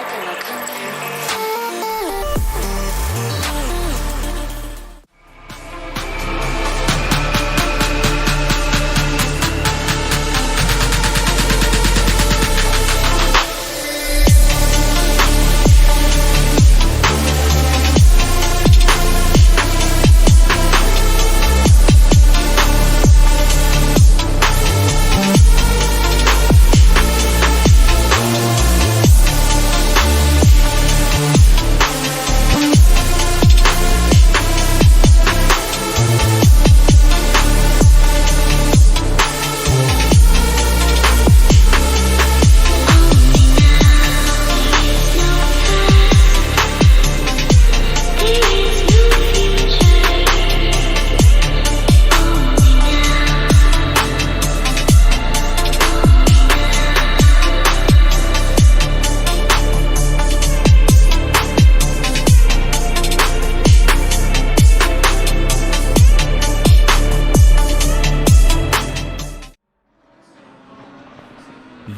给我看看。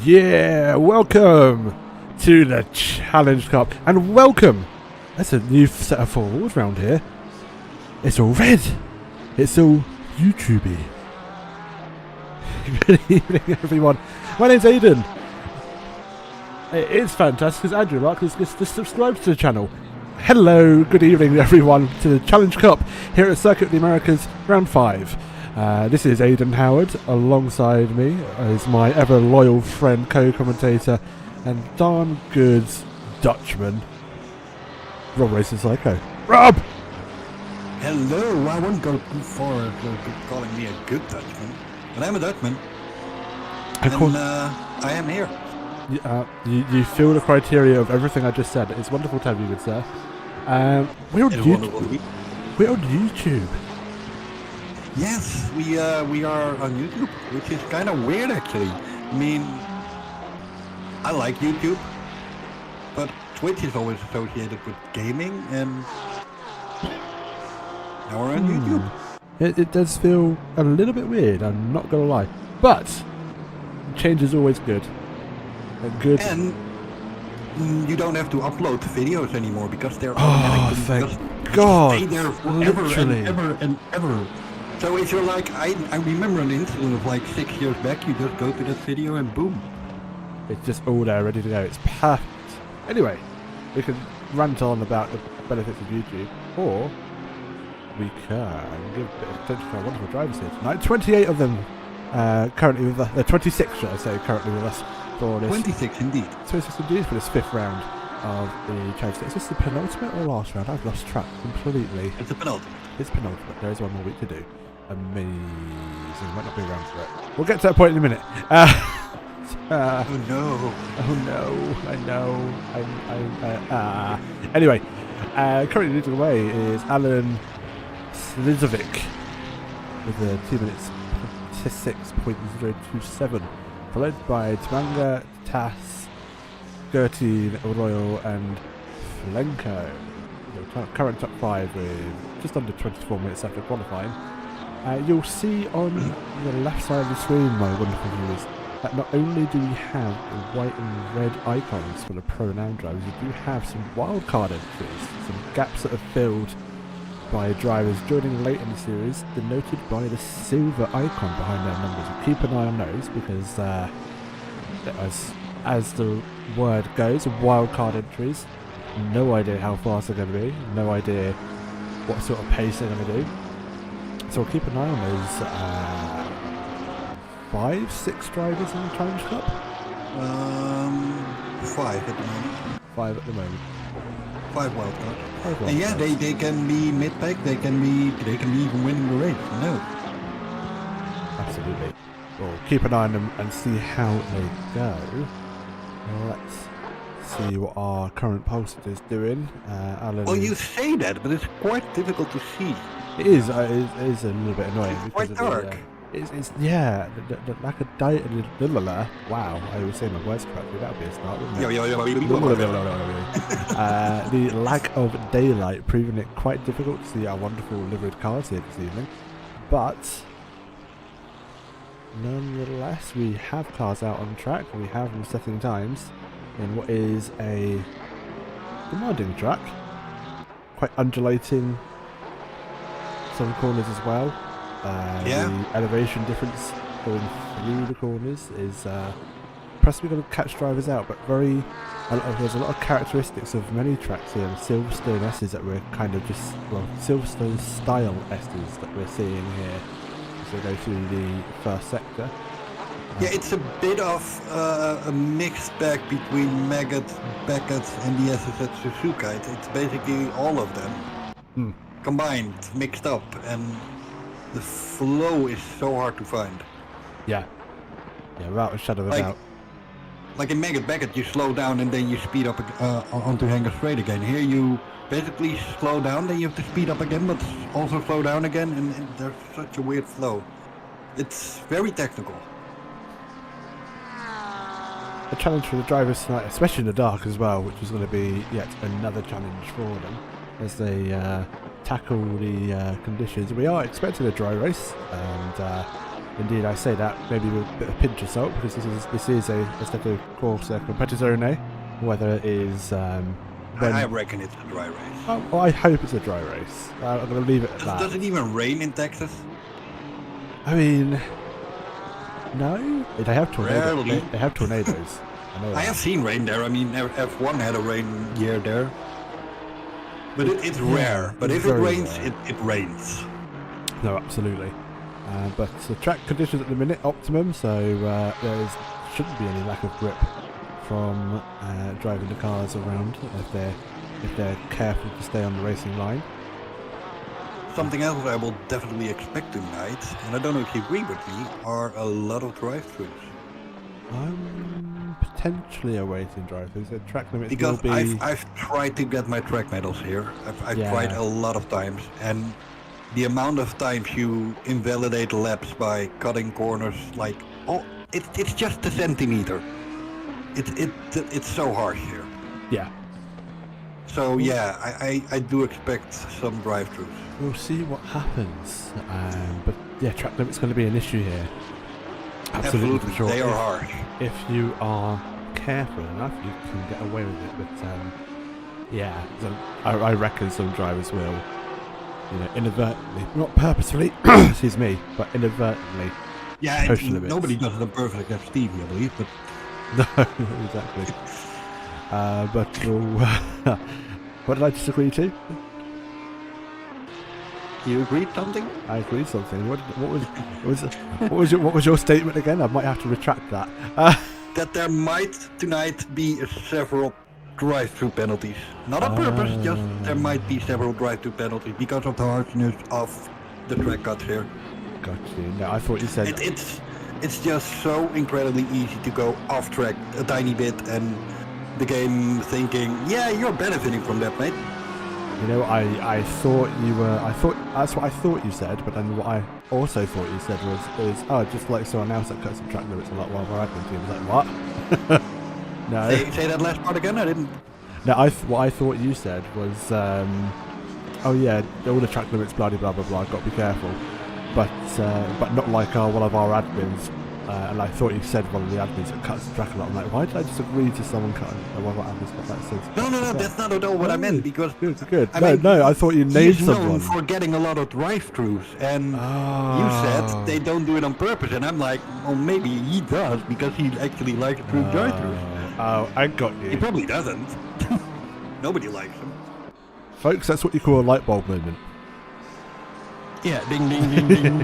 Yeah, welcome to the Challenge Cup, and welcome. That's a new set of 4 rules around here. It's all red. It's all YouTubey. Good evening, everyone. My name's Aiden. It's fantastic because Andrew Mark has subscribed to the channel. Hello, good evening, everyone, to the Challenge Cup here at Circuit of the Americas, round 5. This is Aidan Howard. Alongside me is my ever loyal friend, co-commentator, and darn good Dutchman, Rob Racing Psycho. Rob! Hello, I wouldn't go too far calling me a good Dutchman, but I'm a Dutchman, and I am here. You fill the criteria of everything I just said. It's wonderful to have you, good sir. We're on YouTube. Yes, we are on YouTube, which is kind of weird actually. I mean, I like YouTube, but Twitch is always associated with gaming, and now we're on YouTube. It does feel a little bit weird, I'm not gonna lie, but change is always good. And you don't have to upload videos anymore because they're automatically thank God, stay there forever literally. and ever and ever. So if you're like, I remember an incident of like 6 years back, you just go to that video and boom. It's just all there, ready to go. It's perfect. Anyway, we can rant on about the benefits of YouTube, or we can give a bit of attention to our wonderful drivers here tonight. 28 of them currently with us, 26 should I say, currently with us for this. 26 indeed. 26 indeed for this 5th round of the challenge. Is this the penultimate or last round? I've lost track completely. It's the penultimate. It's penultimate. There is one more week to do. Amazing. Might not be around for it. We'll get to that point in a minute. Oh no. Oh no. I know. Anyway, currently leading away is Alan Slizovic with a 2 minutes 6.027, followed by Tamanga, Tass, Gertie, Royal, and Flenko. Current top 5 with just under 24 minutes after qualifying. You'll see on the left side of the screen, my wonderful viewers, that not only do we have the white and red icons for the pro and am drivers, we do have some wildcard entries, some gaps that are filled by drivers joining late in the series, denoted by the silver icon behind their numbers. So keep an eye on those because, as the word goes, wildcard entries. No idea how fast they're going to be, no idea what sort of pace they're going to do. So we'll keep an eye on those 5-6 drivers in the Challenge Cup? 5 at the moment. 5 at the moment. 5 wildcards. And yeah, they can be mid-pack, they can be even winning the race. No. Absolutely. We'll keep an eye on them and see how they go. Let's see what our current pollster is doing. Alan. Well, you say that, but it's quite difficult to see. It is a little bit annoying. It's quite dark. It's yeah, the lack of wow, I was saying my words correctly. That would be a start, wouldn't it? The lack of daylight proving it quite difficult to see our wonderful liveried cars here this evening, but nonetheless, we have cars out on track. We have them setting times. in what is a demanding track. Quite undulating, some corners as well. Yeah. The elevation difference going through the corners is possibly going to catch drivers out, but there's a lot of characteristics of many tracks here, the Silverstone S's that we're kind of just, well, Silverstone style S's that we're seeing here as they go through the first sector. Yeah, it's a bit of a mixed bag between Maggot, Beckett, and the S's at Suzuka. It's basically all of them combined, mixed up, and the flow is so hard to find. Yeah, without a shadow of a doubt. Like in Maggot Beckett, you slow down and then you speed up onto Hanger Straight again. Here you basically slow down, then you have to speed up again, but also slow down again, and there's such a weird flow. It's very technical. A challenge for the drivers tonight, especially in the dark as well, which is going to be yet another challenge for them as they tackle the conditions. We are expecting a dry race, and indeed I say that maybe with a bit of pinch of salt, because this is a course competizione, whether it is I reckon it's a dry race. Oh, I hope it's a dry race. I'm going to leave it at that. Does it even rain in Texas? I mean, no, they have tornadoes. Rarely. They have tornadoes. I know I that. have seen rain there. I mean, F1 had a rain year there. But it's rare. But if it very rains, rare. it rains. No, absolutely. But the track conditions at the minute optimum, so there shouldn't be any lack of grip from driving the cars around if they're careful to stay on the racing line. Something else I will definitely expect tonight, and I don't know if you agree with me, are a lot of drive-throughs. I'm potentially awaiting drive-throughs. The track limits Because will be... I've tried to get my track medals here. I've Yeah. tried a lot of times, and the amount of times you invalidate laps by cutting corners, like, it's just a centimeter. It's so harsh here. Yeah. So yeah, I do expect some drive-throughs. We'll see what happens. But yeah, track limit's going to be an issue here. Absolutely, for sure. They are harsh. If you are careful enough, you can get away with it. But yeah, so I reckon some drivers will, inadvertently, not purposefully, excuse me, but inadvertently. Yeah, push limits. nobody does it perfectly except Stevie, I believe. But No, exactly. But we'll, what did I disagree to? you agreed something? I agreed something. What was your statement again? I might have to retract that. That there might tonight be several drive-through penalties. Not on purpose, just there might be several drive-through penalties because of the harshness of the track cuts here. Got you. No, I thought you said... It's just so incredibly easy to go off track a tiny bit and the game thinking, yeah, you're benefiting from that, mate. You know, I thought you were... That's what I thought you said, but then what I also thought you said was just like someone else that cuts the track limits a lot while our admin team was like, what? No. Say that last part again, I didn't... No, what I thought you said was, oh yeah, all the track limits, blah blah blah blah, got to be careful. But not like one of our admins. And I thought you said one of the admins that cuts the track a lot. I'm like, why did I just agree to someone cutting one of our admins got that sense? No, that's not at all what I meant, because... Good. I mean, I thought you named he's known someone. for getting a lot of drive-throughs, and you said they don't do it on purpose, and I'm like, well, maybe he does, because he actually likes to do drive-throughs. Oh, I got you. He probably doesn't. Nobody likes him. Folks, that's what you call a light bulb moment. Yeah, ding, ding, ding, ding.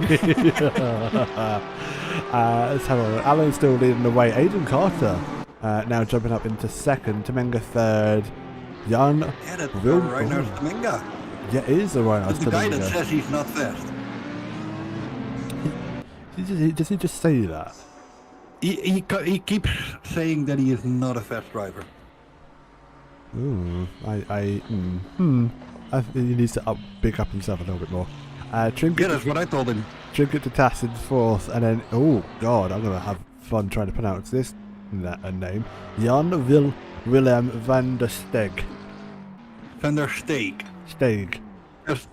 Let's have a look. Alan's still leading the way. Aiden Carter now jumping up into second. Temenga third. Jan. Yeah, that's right now, Temenga. Yeah, it is the right. That's the guy that says he's not fast. Does he just say that? He keeps saying that he is not a fast driver. I think he needs to big up himself a little bit more. Yeah, that's what I told him. Trinket to Tass in fourth, and then, oh god, I'm going to have fun trying to pronounce this name. Jan Willem van der Steeg. Van der Steeg. Steeg. Just,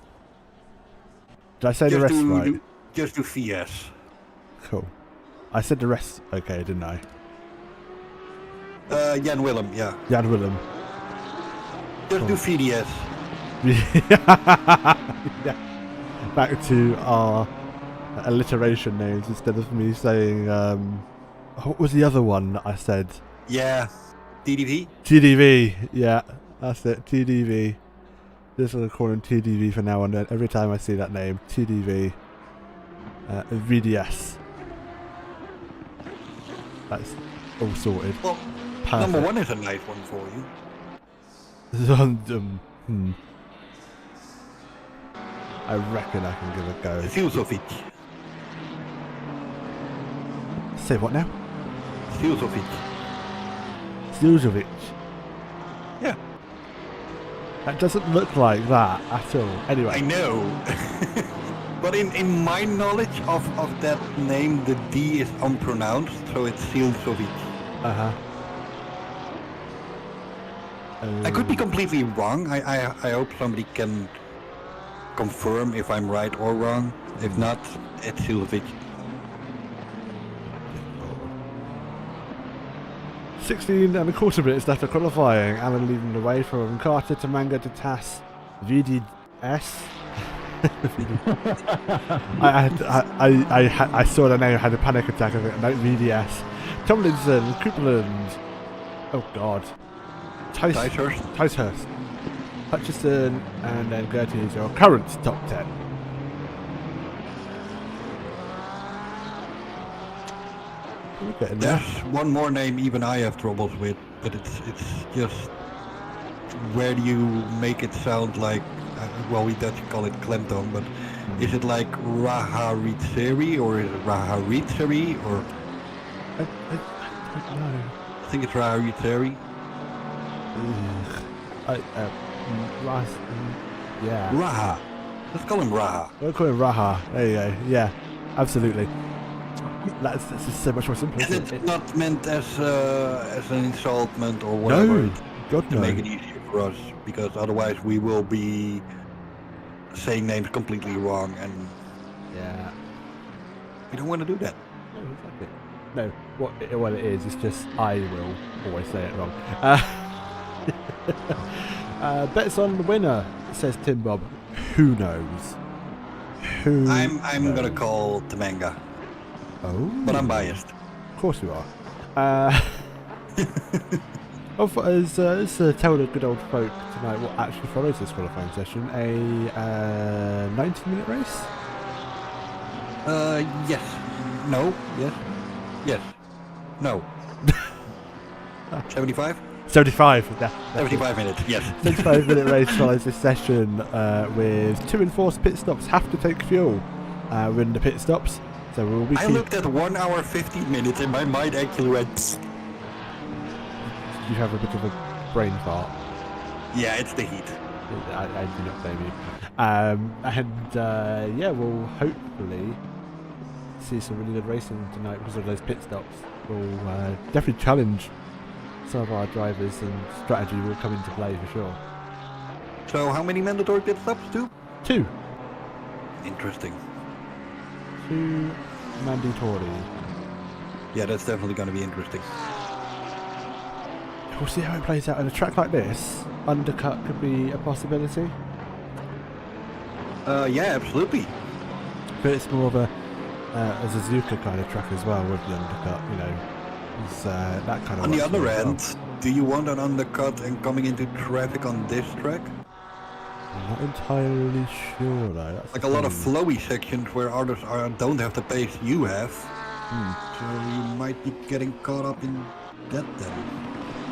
Did I say the rest right? Just do VS. Cool. I said the rest okay, didn't I? Jan Willem, yeah. Jan Willem. Just do VDS. Yeah. Back to our alliteration names instead of me saying, what was the other one that I said? Yeah. TDV? TDV, yeah, that's it, TDV. Just gonna call him TDV for now and then. Every time I see that name, TDV. VDS. That's all sorted. Well, Perfect. number 1 is a nice one for you. I reckon I can give it a go. Silsovic. Say what now? Silsovic. Siljovic. Yeah. That doesn't look like that at all. Anyway. I know. But in my knowledge of that name, the D is unpronounced, so it's Silsovic. Uh-huh. I could be completely wrong. I hope somebody can confirm if I'm right or wrong. If not, it's Silsovic. 16.25 minutes left of qualifying. Alan leading the way from COTA to Manga to TAS. VDS. I saw the name, had a panic attack. I think, no, VDS. Tomlinson, Coupland. Oh God. Ticehurst. Hutchison, and then Gertie is your current top 10. There's one more name even I have troubles with, but it's just where do you make it sound like, well, we Dutch call it klemtoon, but is it like Raharitseri or is it Raharitseri or? I don't know. I think it's Raharitseri. Yeah. Raha. Let's call him Raha. We'll call him Raha. There you go. Yeah, absolutely. That's just so much more simple. And it's not meant as an insultment or whatever. No, God to no. make it easier for us, because otherwise we will be saying names completely wrong, and Yeah. we don't want to do that. No, exactly. No, what it is, it's just I will always say it wrong. Bets on the winner, says Tim Bob. Who knows? I'm gonna call Temanga, Oh. but I'm biased. Of course you are. Let's tell the good old folk tonight what actually follows this qualifying session. A 90-minute race? Yes. No. Yes. Yes. No. 75? 75. Yeah, 75 minutes. Yes. 75-minute race follows this session with 2 enforced pit stops. Have to take fuel in the pit stops. So we'll be. I looked at 1 hour 50 minutes and my mind actually went. You have a bit of a brain fart. Yeah, it's the heat. I do not blame you. Yeah, we'll hopefully see some really good racing tonight because of those pit stops. We'll definitely challenge some of our drivers, and strategy will come into play for sure. So how many mandatory pit stops? 2? 2. Interesting. 2 mandatory. Yeah, that's definitely going to be interesting. We'll see how it plays out. On a track like this, undercut could be a possibility. Yeah, absolutely. But it's more of a Suzuka kind of track as well with the undercut, you know. It's that kind of. On the other as well. end, do you want an undercut and coming into traffic on this track? I'm not entirely sure though. That's Like the a lot of thing. flowy sections where others don't have the pace you have. So you might be getting caught up in that then.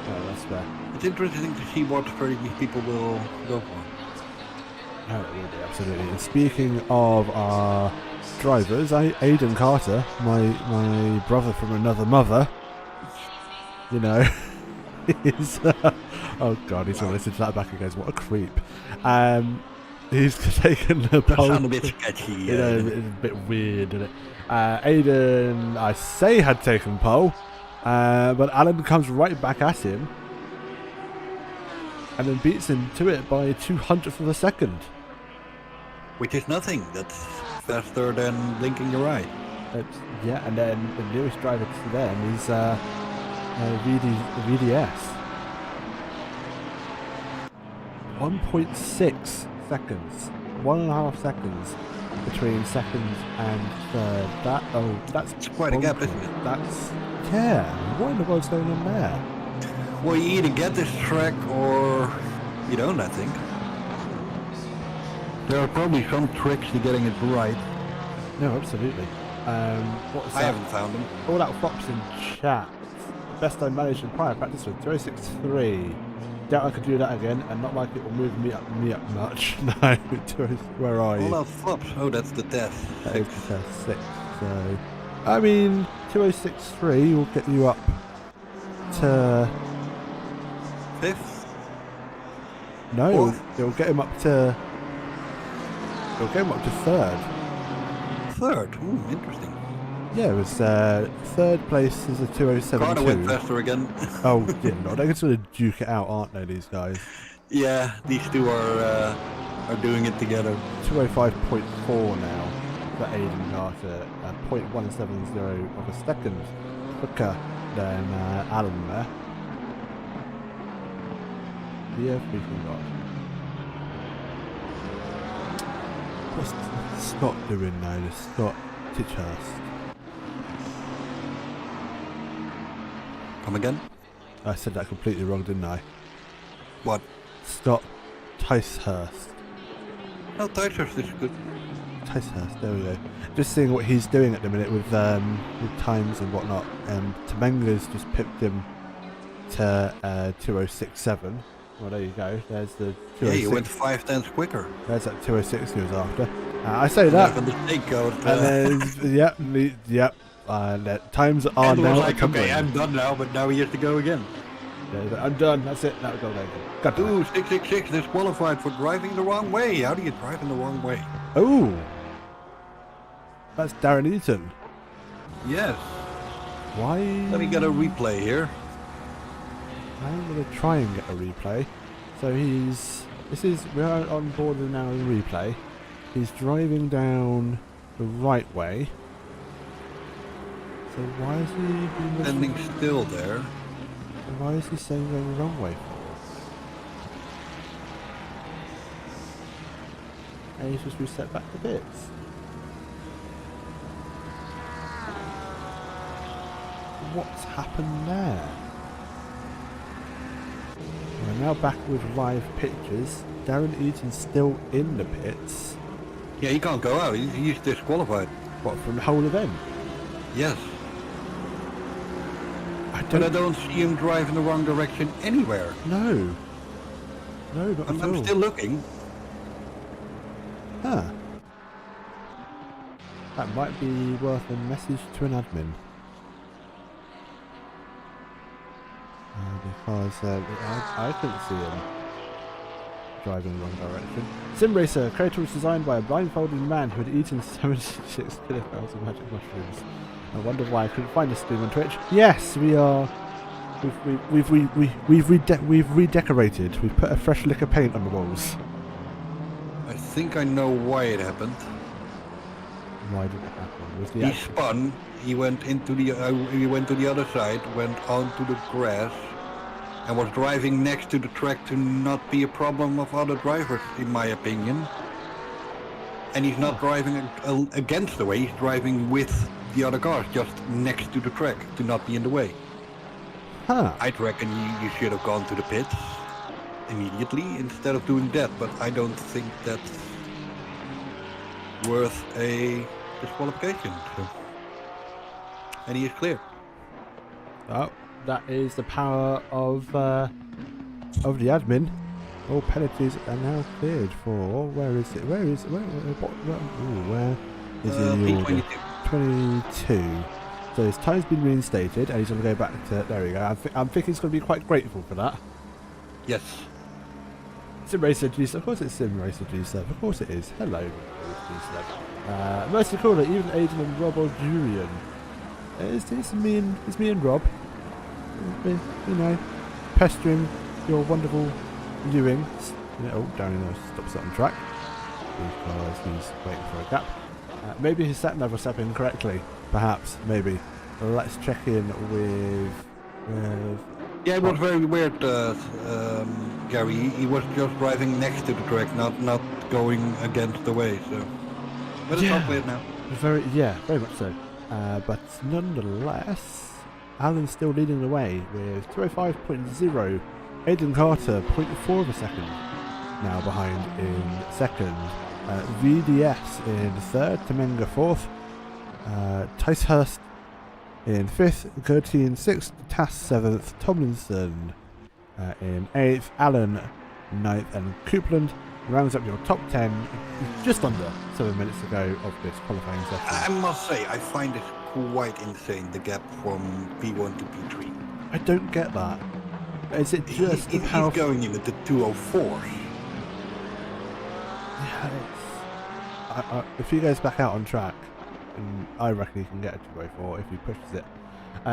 Yeah, that's fair. It's interesting to see what strategies people will go for. No, it will be, absolutely. And speaking of our drivers, Aidan Carter, my brother from another mother, you know, is oh god, he's gonna listen to that back and goes, what a creep. He's taken the That pole. sounds a bit sketchy. You know, it's a bit weird, isn't it? Aidan, I say, had taken pole, but Alan comes right back at him and then beats him to it by 200th of a second. Which is nothing. That's faster than blinking your eye. Yeah, and then the nearest driver to them is VDS. 1.6 seconds. 1.5 seconds between second and third. That's It's quite a gap, isn't it? That's, yeah. What in the world's going on there? Well, you either get this track or you don't, I think. There are probably some tricks to getting it right. No, absolutely. What's I that? haven't found them. All out Fox in chat. Best I managed in prior practice with 206.3. Doubt I could do that again, and not like it will move me up much. No, where are you? All out flops. Oh, that's the test. That is the test 6. So, I mean, 206.3 will get you up to 5th? no. Fourth? It'll get him up to. It'll get him up to 3rd. 3rd? Interesting. Yeah, it was 3rd place is a 207.2. COTA went faster again. Oh, yeah, no, they're going to duke it out, aren't they, these guys? Yeah, these two are doing it together. 205.4 now for Aiden Carter, 0.170 of a second quicker than Alan there. Yeah, freaking God. What's Scott doing now? The Scott Titchurst. Come again? I said that completely wrong, didn't I? What? Scott Ticehurst. No, Ticehurst is good. Ticehurst, there we go. Just seeing what he's doing at the minute with times and whatnot. Temenga's just pipped him to 206.7. Well, there you go. There's the 206. Yeah, you went 5/10 quicker. There's that 206 he was after. I say that. The mistake code. And then, yep. The times are And now. was like, okay, I'm done now, but now he has to go again. Yeah, I'm done. That's it. Now we go again. Got Ooh, 666 disqualified for driving the wrong way. How do you drive in the wrong way? Oh, that's Darren Eaton. Yes. Why? Let me get a replay here. I'm gonna try and get a replay. So we're on board now in replay. He's driving down the right way. So why is he being Standing still there. Why is he saying going the wrong way for? And he's just reset back to bits. What's happened there? We're now back with live pictures. Darren Eaton's still in the pits. Yeah, he can't go out. He's disqualified. What, from the whole event? Yes. But I don't see him drive in the wrong direction anywhere. No. No, not at all. I'm still looking. Huh. That might be worth a message to an admin. Because I couldn't see him driving in the wrong direction. SimRacer, COTA was designed by a blindfolded man who had eaten 76 kilograms of magic mushrooms. I wonder why I couldn't find this stream on Twitch. Yes, we are. We've redecorated. We've put a fresh lick of paint on the walls. I think I know why it happened. Why did it happen? Was the He spun. He went into the. He went to the other side. Went onto the grass, and was driving next to the track to not be a problem of other drivers, in my opinion. And he's not driving against the way. He's driving with the other cars, just next to the track, to not be in the way. Huh. I'd reckon you should have gone to the pits immediately instead of doing that, but I don't think that's worth a disqualification. So. And he is clear. Oh, that is the power of the admin. All penalties are now cleared for. Where is it? Where is it? Where is it? P22. 22. So his time's been reinstated, and he's going to go back to. There we go. I'm thinking he's going to be quite grateful for that. Yes. SimRacer.GP. Of course it's SimRacer.GP. Of course it is. Hello, GP. Mercy Caller, even Aiden and Rob or Julian. It's me and Rob. You know, pestering your wonderful viewing. Oh, Darren stops it on track because he's waiting for a gap. Maybe his sat-nav was set incorrectly. Perhaps, maybe. Let's check in with... Where Yeah, it was very weird, Gary. He was just driving next to the track, not going against the way. So, but it's all clear now. Very much so. But nonetheless, Alan's still leading the way with 205.0. Aiden Carter, 0.4 of a second, now behind in second. VDS in third, Temenga fourth, Ticehurst in fifth, Gertie in sixth, Tass seventh, Tomlinson in eighth, Allen ninth, and Coupland rounds up your top 10 just under 7 minutes ago of this qualifying session. I must say, I find it quite insane, the gap from P1 to P3. I don't get that. Is it just he's going in at the 204? Yeah, if he goes back out on track, and I reckon he can get a 204 if he pushes it.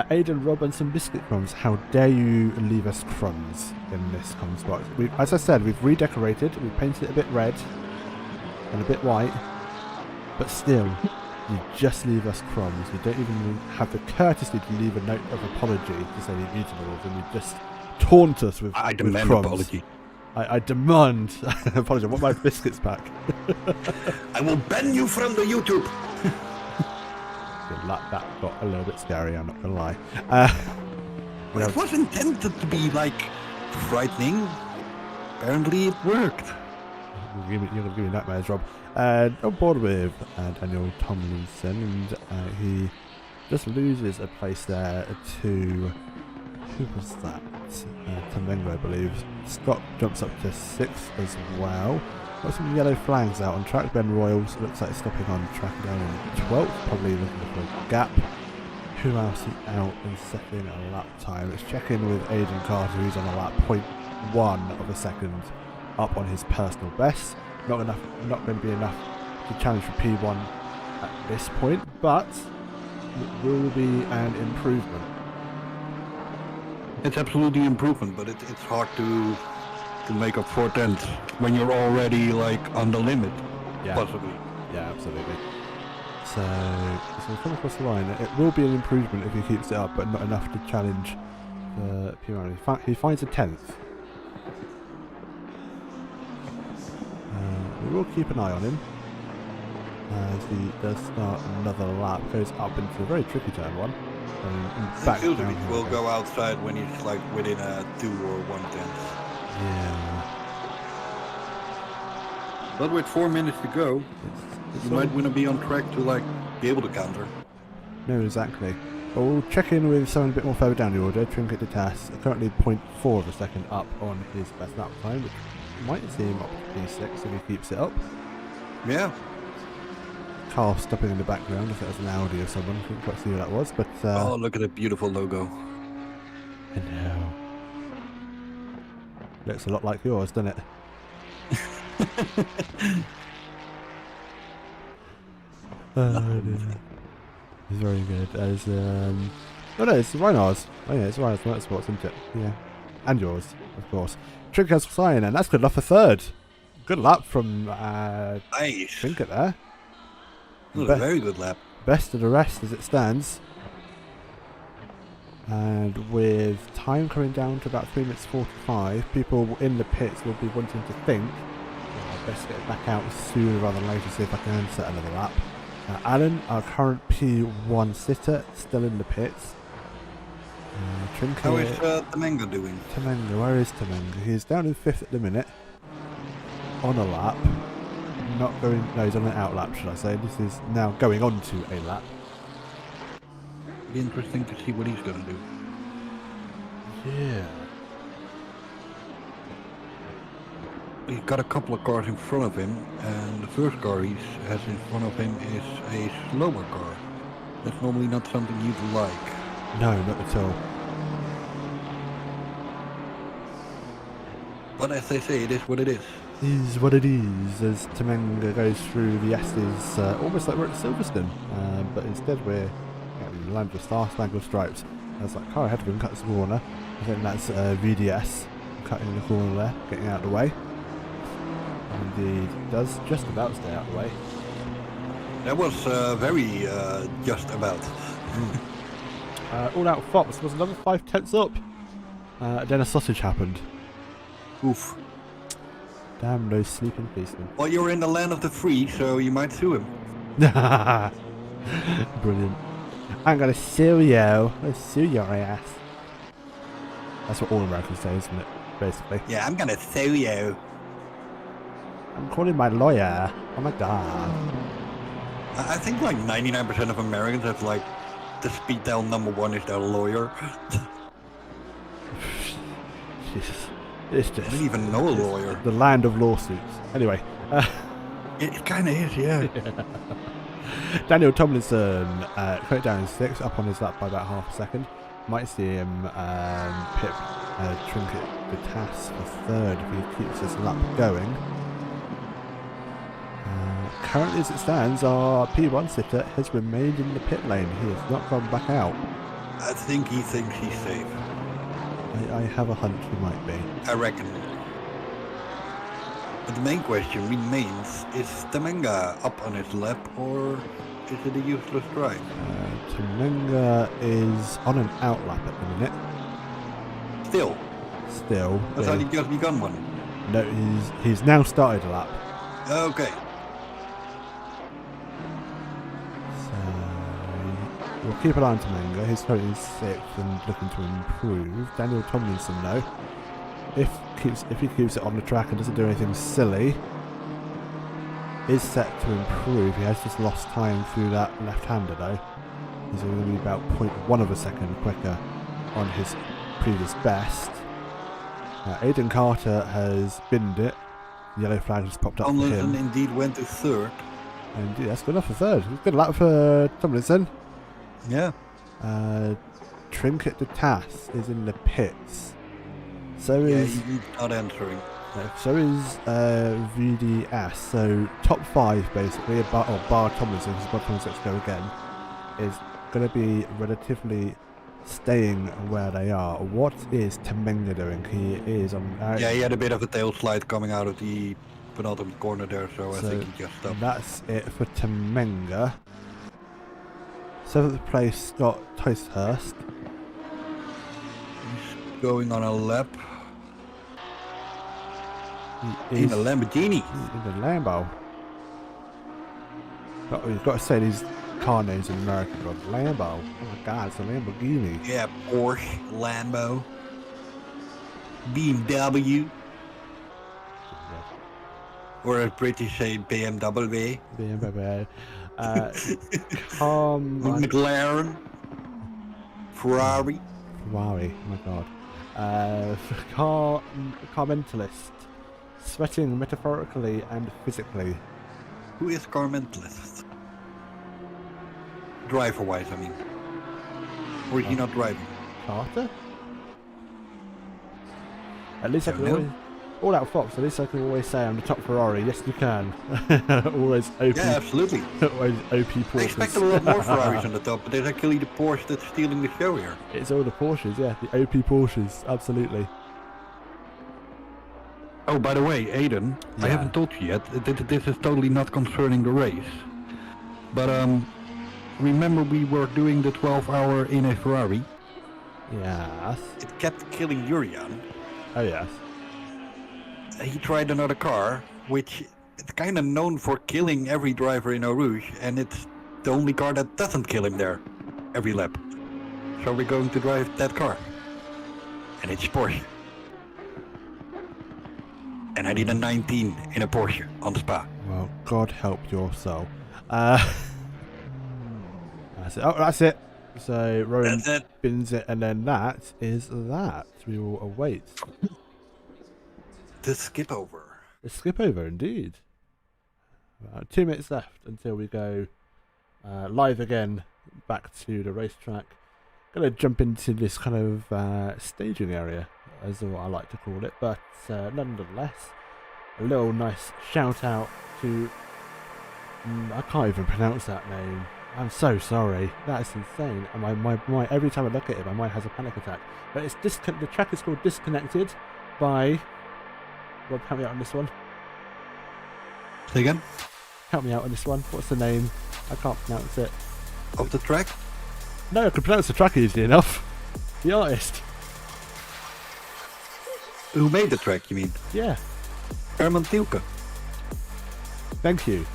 Aidan, Rob, and some biscuit crumbs. How dare you leave us crumbs in this comms box? As I said, we've redecorated. We painted it a bit red and a bit white, but still, you just leave us crumbs. You don't even have the courtesy to leave a note of apology to say you're eatables, and you just taunt us with I demand crumbs. apology. I demand an apology. I want my biscuits back. I will ban you from the YouTube. That got a little bit scary, I'm not gonna lie. It was intended to be like frightening. Apparently it worked. You're gonna give me nightmares, Rob. On board with Daniel Tomlinson, and he just loses a place there to, who was that? Temenga, I believe. Scott jumps up to 6th as well. Got some yellow flags out on track. Ben Royals looks like stopping on track down in 12th, probably looking for a gap. Who else is out in second lap time? Let's check in with Aidan Carter, who's on a lap 0.1 of a second up on his personal best. Not going to be enough to challenge for P1 at this point, but it will be an improvement. It's absolutely improvement, but it's hard to make up for 10th when you're already like on the limit, possibly. Yeah, absolutely. So we'll come across the line. It will be an improvement if he keeps it up, but not enough to challenge the P1. He finds a 10th. We will keep an eye on him as he does start another lap. Goes up into a very tricky turn one. And back down. He will go outside when he's like within a 2 or 1/10. Yeah. But with 4 minutes to go, you might want to be on track to like be able to counter. No, exactly. But we'll check in with someone a bit more further down the order. Trinket to Tass, currently 0.4 of a second up on his best lap time, which might see him up to P6 if he keeps it up. Yeah. Carl stopping in the background, if it was an Audi or someone, I couldn't quite see who that was, but... oh, look at the beautiful logo. I know. Looks a lot like yours, doesn't it? It's very good. As oh no, it's Reinhar's. Oh yeah, it's Reinhar's Motorsports, isn't it? Yeah. And yours, of course. Trinket flying, and that's good enough for third. Good lap from nice. Trinket there. Very good lap. Best of the rest as it stands. And with time coming down to about 3 minutes 45, people in the pits will be wanting to think, I'd best get back out sooner rather than later, see if I can set another lap. Alan, our current P1 sitter, still in the pits. Trinket. How is Temenga doing? Temenga, where is Temenga? He's down in 5th at the minute. On a lap. Not going, no, he's on an out lap, should I say. This is now going on to a lap. Be interesting to see what he's going to do. Yeah. He's got a couple of cars in front of him, and the first car he has in front of him is a slower car. That's normally not something you'd like. No, not at all. But as they say, it is what it is. Is what it is, as Temenga goes through the S's almost like we're at Silverstone, but instead we're getting land with Star Spangled Stripes. As that car ahead of him cuts the corner. I think that's VDS cutting the corner there, getting out of the way. Indeed, does just about stay out of the way. That was very just about. All Out Fox was another 5 tenths up. Then a sausage happened. Oof. Damn those sleeping policemen. Well, you're in the land of the free, so you might sue him. Brilliant. I'm gonna sue you. I'm gonna sue your ass. That's what all Americans say, isn't it? Basically. Yeah, I'm gonna sue you. I'm calling my lawyer. Oh my god. I think like 99% of Americans have like the speed dial #1 is their lawyer. Jesus. It's I just don't even know a lawyer. the land of lawsuits. Anyway. It kind of is, yeah. Daniel Tomlinson cut down 6, up on his lap by about half a second. Might see him pip Trinket the TAS for 3rd if he keeps this lap going. Currently as it stands, our P1 sitter has remained in the pit lane. He has not gone back out. I think he thinks he's safe. I have a hunch he might be. I reckon. But the main question remains, is Temenga up on his lap or is it a useless drive? Temenga is on an outlap at the minute. Still? I thought he'd just begun one. No, he's now started a lap. Okay. So we'll keep an eye on Temenga. He's currently 6th and looking to improve. Daniel Tomlinson though, if he keeps it on the track and doesn't do anything silly, is set to improve. He has just lost time through that left-hander though. He's going to be about 0.1 of a second quicker on his previous best. Aidan Carter has binned it. Yellow flag just popped up for him. Tomlinson indeed went to 3rd. And that's good enough for 3rd. Good lap for Tomlinson. Yeah. Trinket the TAS is in the pits. So is he's not answering. so is VDS. So top 5 basically, bar Tomlinson, because bar Tomlinson go again, is going to be relatively staying where they are. What is Temenga doing? He is on. Yeah, he had a bit of a tail slide coming out of the penultimate corner there, so I think he just stopped. That's it for Temenga. 7th place, Scott Ticehurst. He's going on a lap. He's in a Lamborghini. In the Lambo. You've got to say these car names in America are Lambo. Oh my god, it's a Lamborghini. Yeah, Porsche, Lambo, BMW. Or as British say, BMW. BMW. McLaren. Ferrari. Ferrari, oh my god. Car mentalist. Sweating metaphorically and physically. Who is car mentalist? Driver-wise, I mean. Or is he not driving? Carter? At least I can always... All out Fox, at least I can always say I'm the top Ferrari. Yes, you can. Always OP. Yeah, absolutely. Always OP Porsches. I expect a lot more Ferraris on the top, but there's actually the Porsche that's stealing the show here. It's all the Porsches, yeah. The OP Porsches, absolutely. Oh, by the way, Aiden, I haven't told you yet. This is totally not concerning the race. But remember we were doing the 12-hour in a Ferrari? Yes. It kept killing Jurjan. Oh, yes. He tried another car, which it's kind of known for killing every driver in Eau Rouge, and it's the only car that doesn't kill him there every lap. So we're going to drive that car. And it's Porsche. And I did a 19 in a Porsche on Spa. Well, God help your soul. That's it. Oh, that's it. So Rowan bins it, and then that is that. We will await. The skip over. The skip over, indeed. 2 minutes left until we go live again back to the racetrack. Going to jump into this kind of staging area, as what I like to call it, but nonetheless, a little nice shout out to I can't even pronounce that name. I'm so sorry. That is insane. And my every time I look at it, my mind has a panic attack. But it's the track is called Disconnected by. Rob, help me out on this one. Say again? Help me out on this one. What's the name? I can't pronounce it. Of the track? No, I can pronounce the track easily enough. The artist. Who made the track, you mean? Yeah, Herman Tilke. thank you.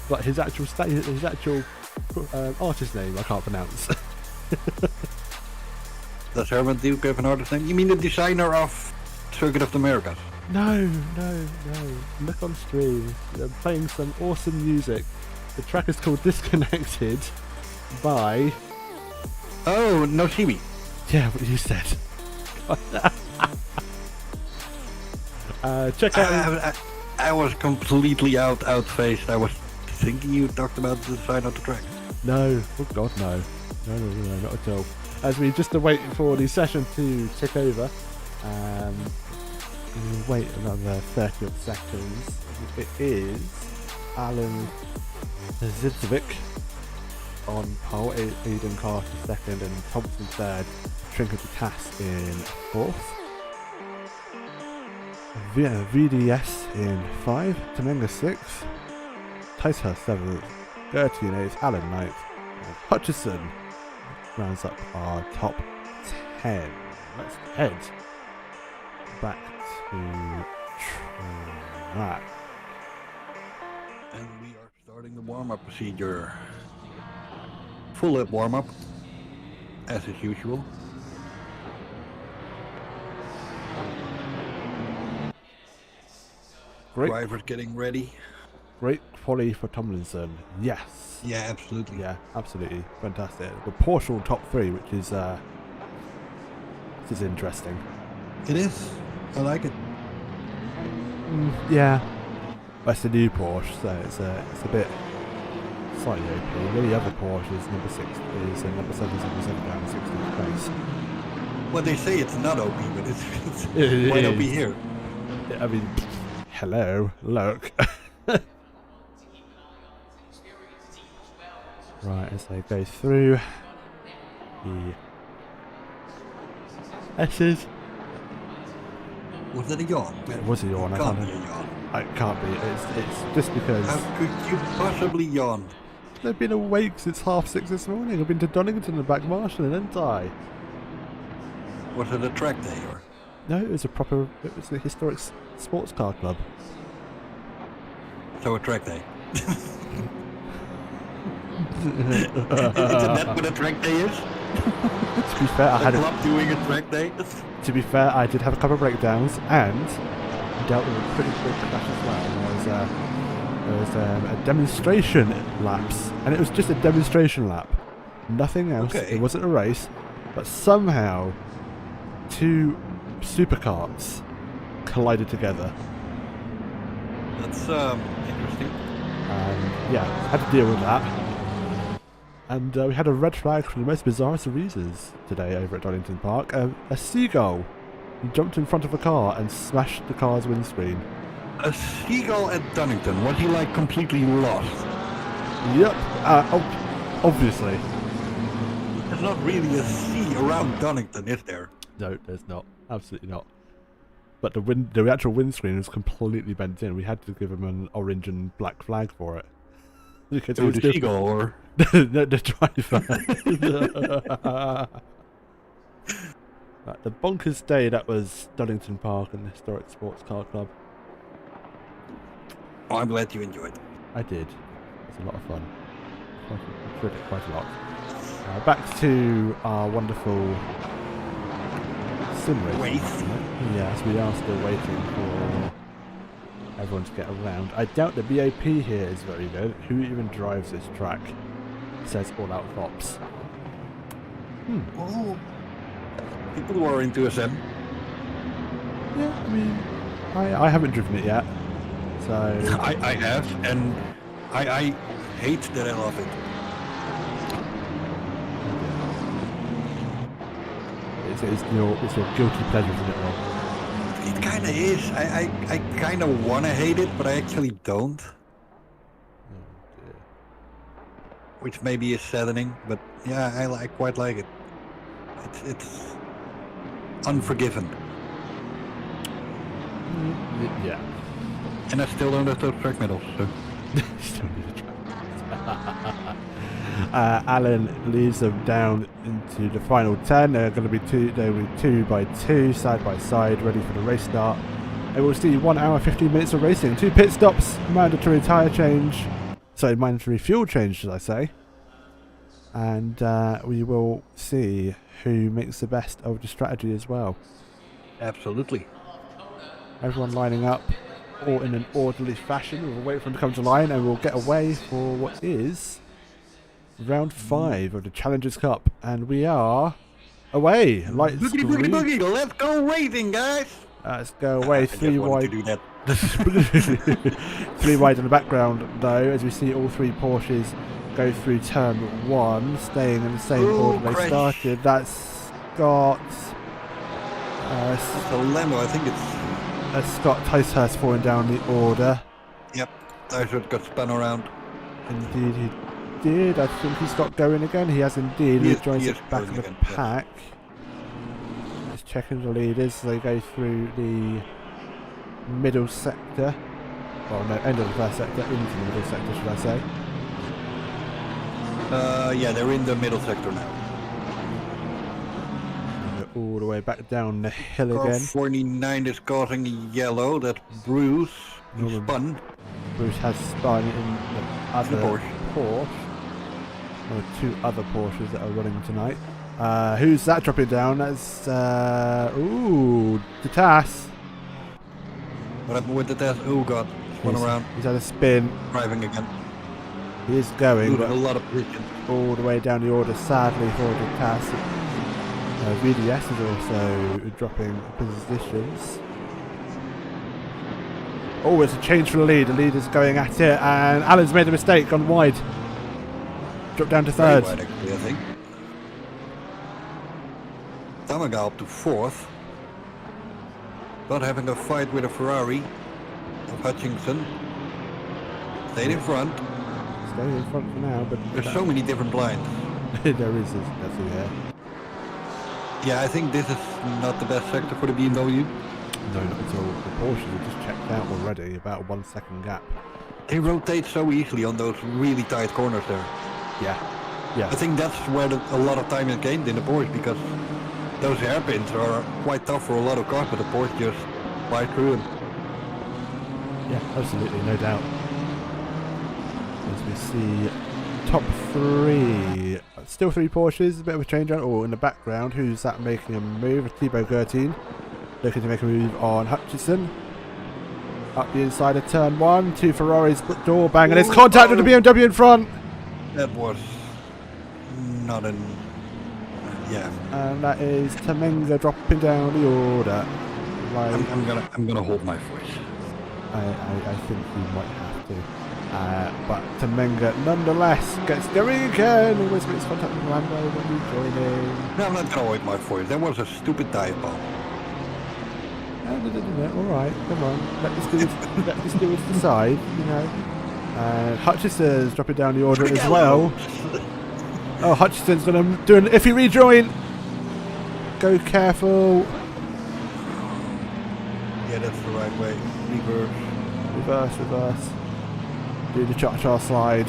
But his actual artist name I can't pronounce. Does Herman Tilke have an artist name? You mean the designer of Circuit of the Americas? No. Look on stream. They're playing some awesome music. The track is called Disconnected by... Oh, no Shibi. Yeah, what you said. Check out... I was completely outfaced. I was thinking you talked about the design of the track. No, oh god, no. No, not at all. As we just await for the session to tick over, we'll wait another 30 seconds. It is Alan Zidzovic on pole, Aiden Carter second, and Thompson third, Trinket Tass in fourth. VDS in 5, Temenga 6th, Taisa 7th, Gertie in 8th, Alan 9th, and Hutchison rounds up our top 10. Let's head back to track. And we are starting the warm-up procedure. Full lap warm-up, as is usual. Drivers getting ready. Great quality for Tomlinson. Yes. Yeah, absolutely. Yeah, absolutely. Fantastic. The Porsche top 3, which is this is interesting. It is. I like it. Yeah. But it's a new Porsche, so it's a bit slightly OP. The only other Porsche is number 6 is number 777 down 16th place. Well, they say it's not OP, but it's It why not is. be here? I mean, hello, look. Right, as they go through the S's. Was that a yawn? It was a yawn. It I can't can't. be a yawn. It can't be. It's just because How could you possibly yawn? they've been awake since 6:30 this morning. I've been to Donington and back marshalling, didn't I? Was it a track day or? No, it was a historic sports car club. So a track day. Isn't that what a track day is? To be fair, A club doing a track day? To be fair, I did have a couple of breakdowns and dealt with a pretty big crash as well. There was a demonstration laps, and it was just a demonstration lap, nothing else. Okay. It wasn't a race, but somehow 2 supercarts collided together. That's interesting. Yeah, had to deal with that. And we had a red flag for the most bizarre of reasons today over at Donington Park. A seagull jumped in front of a car and smashed the car's windscreen. A seagull at Donington. Was he like completely lost? Yep, obviously. There's not really a sea around Donington, is there? No, there's not. Absolutely not. But the actual windscreen was completely bent in. We had to give him an orange and black flag for it. Because So the seagull or? the driver. Right, the bonkers day that was Donington Park and the Historic Sports Car Club. Oh, I'm glad you enjoyed. I did. It was a lot of fun. I enjoyed it quite a lot. Back to our wonderful SimRacing. Wait. Yes, we are still waiting for everyone to get around. I doubt the BAP here is very good. Who even drives this track? It says All Out Fops. Oh, people who are into SM. Yeah, I mean, I haven't driven it yet, so I have, and I hate that I love it. it's your guilty pleasure, isn't it, Rob? It kind of is. I kind of want to hate it, but I actually don't. Oh dear. Which maybe is saddening, but yeah, I quite like it. It's unforgiven. Yeah. And I still don't have those track medals, so. Still need a track. Alan leads them down into the final 10. They're going to be 2 by 2, side by side, ready for the race start. And we'll see 1 hour 15 minutes of racing, 2 pit stops, mandatory tyre change, sorry, mandatory fuel change, should I say. And we will see who makes the best of the strategy as well. Absolutely. Everyone lining up, all in an orderly fashion. We'll wait for them to come to line and we'll get away for what is round 5 of the Challengers Cup. And we are away. Lights Boogity, boogity, boogie. Let's go racing, guys. Let's go away. 3 wide. To do that. 3 wide in the background though, as we see all 3 Porsches go through turn 1, staying in the same order they started. That's got It's a Lambo, I think it's... Scott Ticehurst falling down the order. Yep, Ticehurst got spun around. Indeed he did. I think he's got going again. He has indeed. He joins the back of the pack. Just checking the leaders as they go through the middle sector. Well, no, end of the first sector, into the middle sector, should I say. Yeah, they're in the middle sector now. All the way back down the hill Car again. 49 is causing yellow. That's Bruce. He spun. Bruce has spun in the other Porsche. There are 2 other Porsches that are running tonight. Who's that dropping down? That's ooh, the TAS. What happened with the test? Oh god, spun around. He's had a spin. Driving again. He is going, but a lot of position. all the way down the order, sadly for the TAS. VDS is also dropping positions. Oh, it's a change for the lead. The lead is going at it, and Alan's made a mistake, gone wide. Dropped down to 3rd. Wide, actually, I think. Tamaga up to 4th. But having a fight with a Ferrari of Hutchinson. Stayed in front. Stay in front for now, but there's so many different blinds. There is, definitely there. Yeah, I think this is not the best sector for the BMW. No, not at all. The Porsche have just checked out already, about a 1 second gap. They rotate so easily on those really tight corners there. Yeah. I think that's where a lot of time is gained in the Porsche, because those hairpins are quite tough for a lot of cars, but the Porsche just fly through them. Yeah, absolutely, no doubt. As we see top 3, still 3 Porsches, a bit of a change out. Oh, in the background, who's that making a move? Thibaut Gertin looking to make a move on Hutchinson. Up the inside of turn 1, 2 Ferraris, door bang, and it's contact with the BMW in front. That was not an... yeah. And that is Tamenga dropping down the order. Like, I'm gonna hold my voice. I think we might have to. But Tamenga nonetheless gets going again. Always makes contact with Lambo when we join in. No, I'm not gonna hold my voice. That was a stupid dive bomb. Alright, come on. Let this do it decide, you know. Hutchinson's dropping down the order as well. Oh, Hutchinson's going to do an iffy rejoin. Go careful. Yeah, that's the right way. Reverse. Do the cha-cha slide.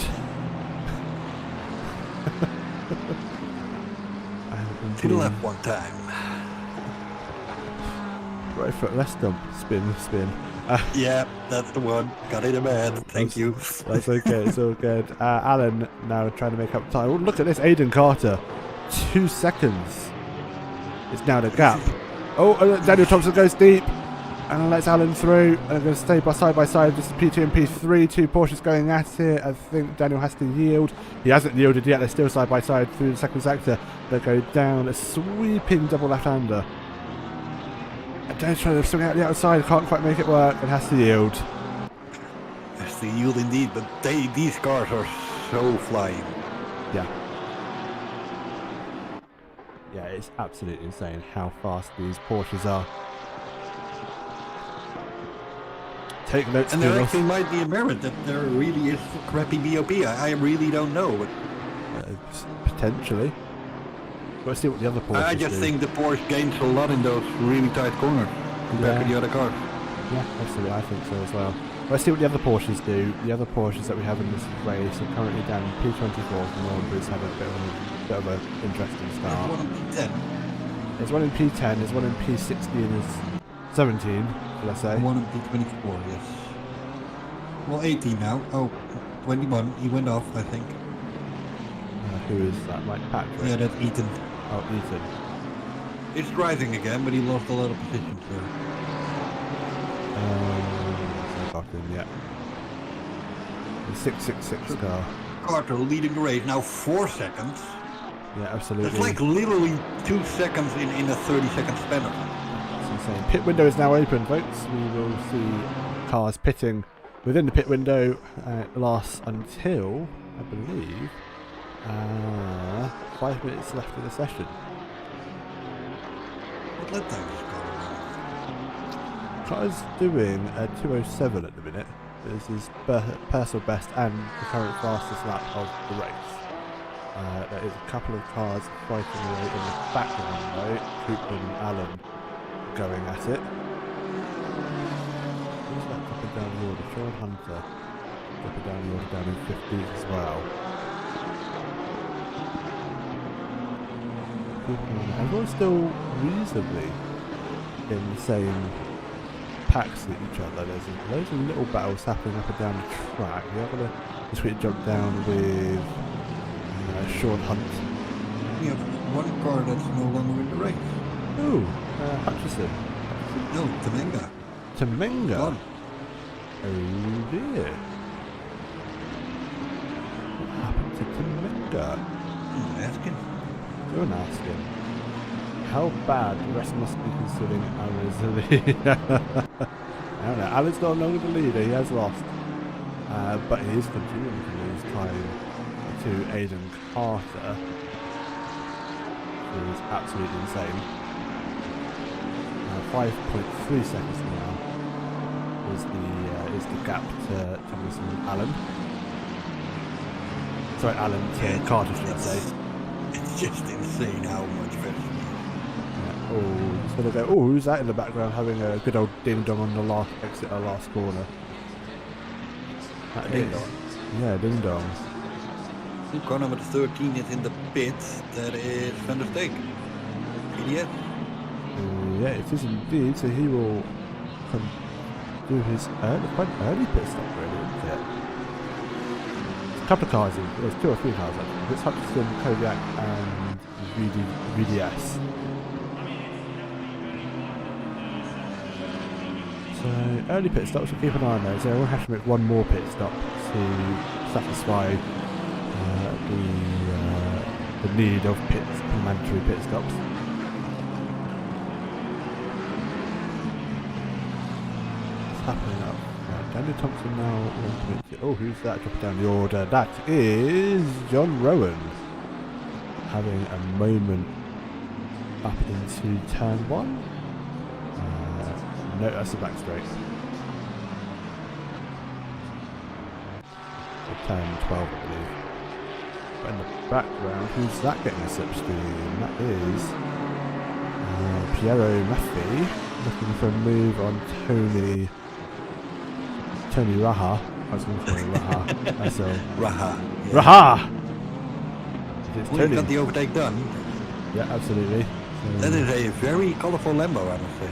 To the left one time. Right foot, less dump. Spin. Yeah, that's the one. Got it in my head. Thank you. That's okay, it's all good. Alan now trying to make up time. Oh, look at this, Aidan Carter. 2 seconds. It's now the gap. Oh, Daniel Thompson goes deep. And lets Alan through. And they're going to stay side by side. This is P2 and P3. 2 Porsches going at it. I think Daniel has to yield. He hasn't yielded yet. They're still side by side through the second sector. They go down a sweeping double left-hander. And Daniel's trying to swing out the outside. Can't quite make it work and has to yield. Has to yield indeed, but these cars are so flying. Yeah. Yeah, it's absolutely insane how fast these Porsches are. Take notes. And there actually might be a merit that there really is a crappy BOP. I really don't know. But potentially. Let's see what the other Porsches I just think the Porsche gains a lot in those really tight corners compared to the other cars. Yeah, absolutely. I think so as well. Let's see what the other Porsches do. The other Porsches that we have in this race are currently down in P24. Norman's had a bit of an interesting There's start. one on P10. There's one in P10, there's one in P16, there's 17, let's say. One on P24, yes. Well, 18 now. Oh, 21. He went off, I think. Who is that? Mike Patrick? Yeah, that's Ethan. Oh, Ethan. He's driving again, but he lost a lot of positions there. Not got him yet. The 666 car. Carter leading the race now 4 seconds. Yeah, absolutely. It's like literally 2 seconds in a 30-second span. That's insane. Pit window is now open, folks. We will see cars pitting within the pit window. It lasts until, I believe, 5 minutes left of the session. What lap time is Carter? Carter's doing a 2:07 at the minute. This is personal best and the current fastest lap of the race. There is a couple of cars fighting away in the background though. Cooper and Allen going at it. Who's that dropping down the order? Sean Hunter dropping down the order down in 50s as well. Everyone's still reasonably in the same packs with each other. There's loads of little battles happening up and down the track. We are going to just quickly jump down with Sean Hunt. We have one car that's no longer in the race. Oh, Hutchison. No, Temenga. Temenga. Gone. Oh dear. What happened to Temenga? Asking. You're asking. How bad the rest must be considering Alan's the leader. I don't know. Alan's no longer the leader. He has lost. But he is continuing to lose time to Aidan Carter. Who is absolutely insane. 5.3 seconds now is the gap to Thomas and Alan. Sorry, Alan to Carter, should I say. It's just insane how much better. Oh, he's gonna go. Oh, who's that in the background having a good old ding dong on the last exit, or last corner? Ding dong. Yeah, ding dong. Car number 13 is in the pit. That is Van der Steek. PDF. Yeah, it is indeed. So he will come do his quite early pit stop, really, isn't it? There's a couple of cars. There's 2 or 3 cars actually. It's Hutchison, Kodiak, and VDS. So early pit stops, we'll keep an eye on those. So we'll have to make one more pit stop to satisfy the need of mandatory pit stops. What's happening up? Daniel Thompson now. Oh, who's that? Dropping down the order. That is John Rowan having a moment up into turn 1. No, that's the back straight. So turn 12, I believe. But in the background, who's that getting a slipstream? That is Piero Maffei looking for a move on Tony Raha. I was going to call him Raha. That's all. Raha. Yeah. Raha! It's Well, Tony. got the overtake done. Yeah, absolutely. So, That is a very colourful Lambo, I must say.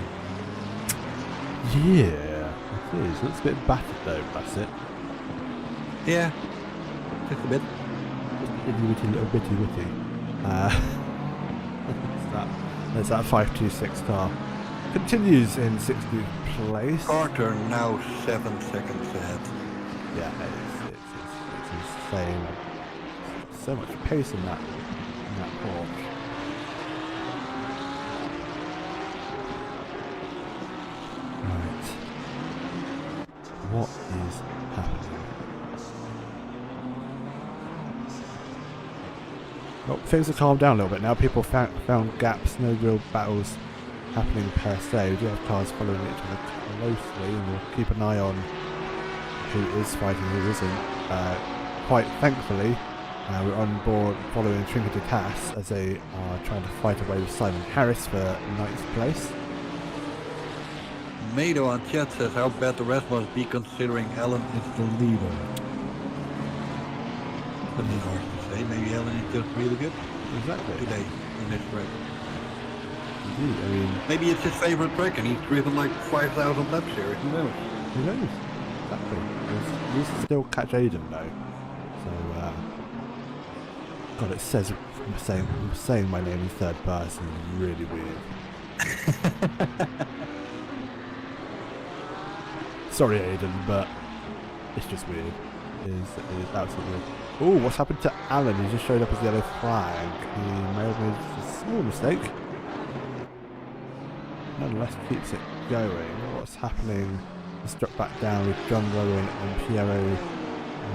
yeah, it is. Looks a bit battered though, that's it. Yeah, just a bit. Itty witty little bitty witty. There's that 526 car. Continues in 60th place. Carter now 7 seconds ahead. Yeah, it's insane. So much pace in that Porsche. Right. What is happening? Well, things have calmed down a little bit now. People found gaps, no real battles happening per se. We do have cars following each other closely, and we'll keep an eye on who is fighting, who isn't. Quite thankfully, we're on board following Trinket de Tass as they are trying to fight away with Simon Harris for 9th place. Tomato on chat says how bad the rest must be considering Alan is the leader. But it's hard to say. Maybe Alan is just really good Exactly. today in this track. Indeed, I mean, Maybe it's his favorite track and he's driven like 5,000 laps here. Who knows? who knows? Exactly. He needs to still catch Aiden though. So, God, it says saying my name in third person is really weird. Sorry, Aiden, but it's just weird. It is absolutely weird. Oh, what's happened to Alan? He just showed up as the yellow flag. He may have made a small mistake. Nonetheless, keeps it going. What's happening? He's struck back down with John Rowan and Piero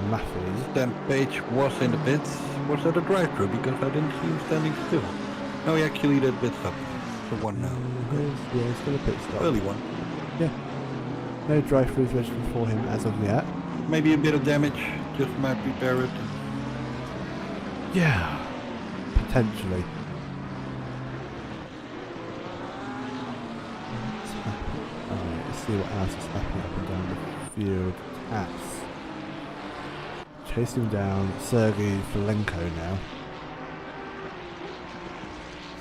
Maffei. Stan Page was in the pits. Was that a drive-through? Because I didn't see him standing still. No, he actually did pit stop. The one now. Yeah, still a pit stop. Early one. Yeah. No drive-throughs registered for him as of yet. Maybe a bit of damage. Just might repair it. Yeah. Potentially. What's happening? Alright, let's see what else is happening up and down the field. Tats. Chasing down Sergei Filenko now.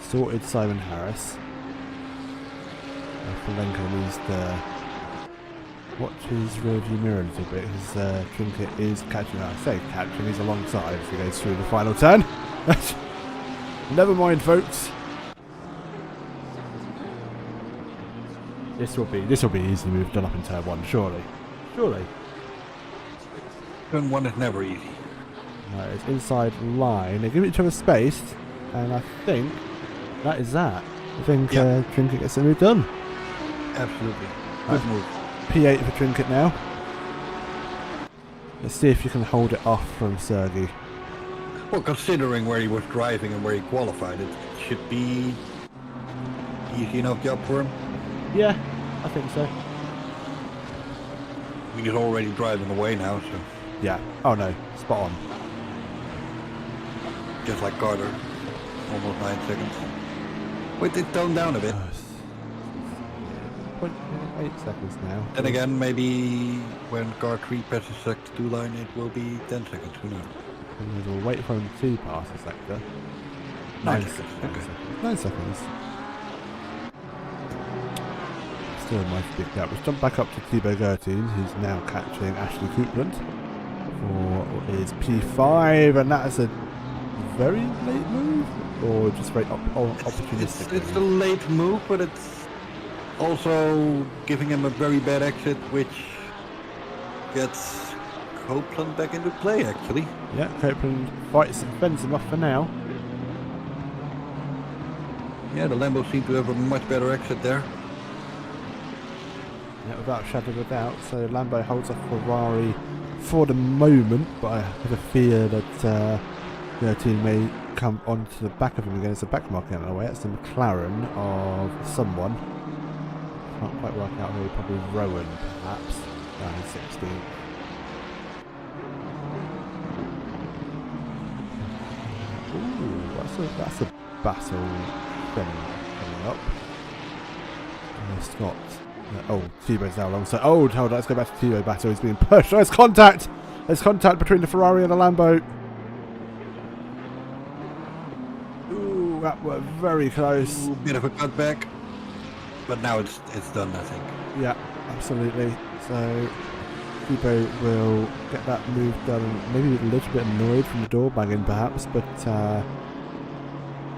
Sorted Simon Harris. Filenko needs to watch his rearview mirror a little bit. His Trinket is catching up. I say catching, he's alongside as he goes through the final turn. Never mind, folks. This will be easily moved done up in turn 1, surely. Surely. Turn 1 is never easy. Right, it's inside line. They give each other space, and I think that is that. I think Trinket gets the move done. Absolutely. Good move. P8 for Trinket now. Let's see if you can hold it off from Sergei. Well, considering where he was driving and where he qualified, it should be easy enough job for him. Yeah, I think so. He's already driving away now, so Yeah. Oh no, spot on. just like Carter, almost 9 seconds. Wait, it toned down a bit. 0.8 seconds now. Then again, maybe when car 3 passes sector 2 line, it will be 10 seconds. Who knows? And we'll wait for him to pass the sector. 9 seconds. seconds. Okay. 9 seconds. Still a nice big gap. Let's jump back up to Thibaut Gertin, who's now catching Ashley Coupland for his P5, and that is a very late move, or just very opportunistic. It's a late move, but it's also giving him a very bad exit, which gets Copeland back into play, actually. Yeah, Copeland fights and fends him off for now. Yeah, the Lambo seemed to have a much better exit there. Yeah, without a shadow of a doubt. So Lambo holds off Ferrari for the moment, but I have a fear that their team may come onto the back of him again. It's a back marking out of the way. That's the McLaren of someone. Can't quite work out who. Probably Rowan, perhaps. Down in 16. Ooh, that's a battle coming up. Scott. Oh, Thibaut's now alongside. Oh, hold on, let's go back to Thibaut battle. He's being pushed. Oh, there's contact! There's contact between the Ferrari and the Lambo. Ooh, that were very close. Ooh, bit of a cutback, but now it's done, I think. Yeah, absolutely. So Thibaut will get that move done. Maybe a little bit annoyed from the door banging, perhaps, but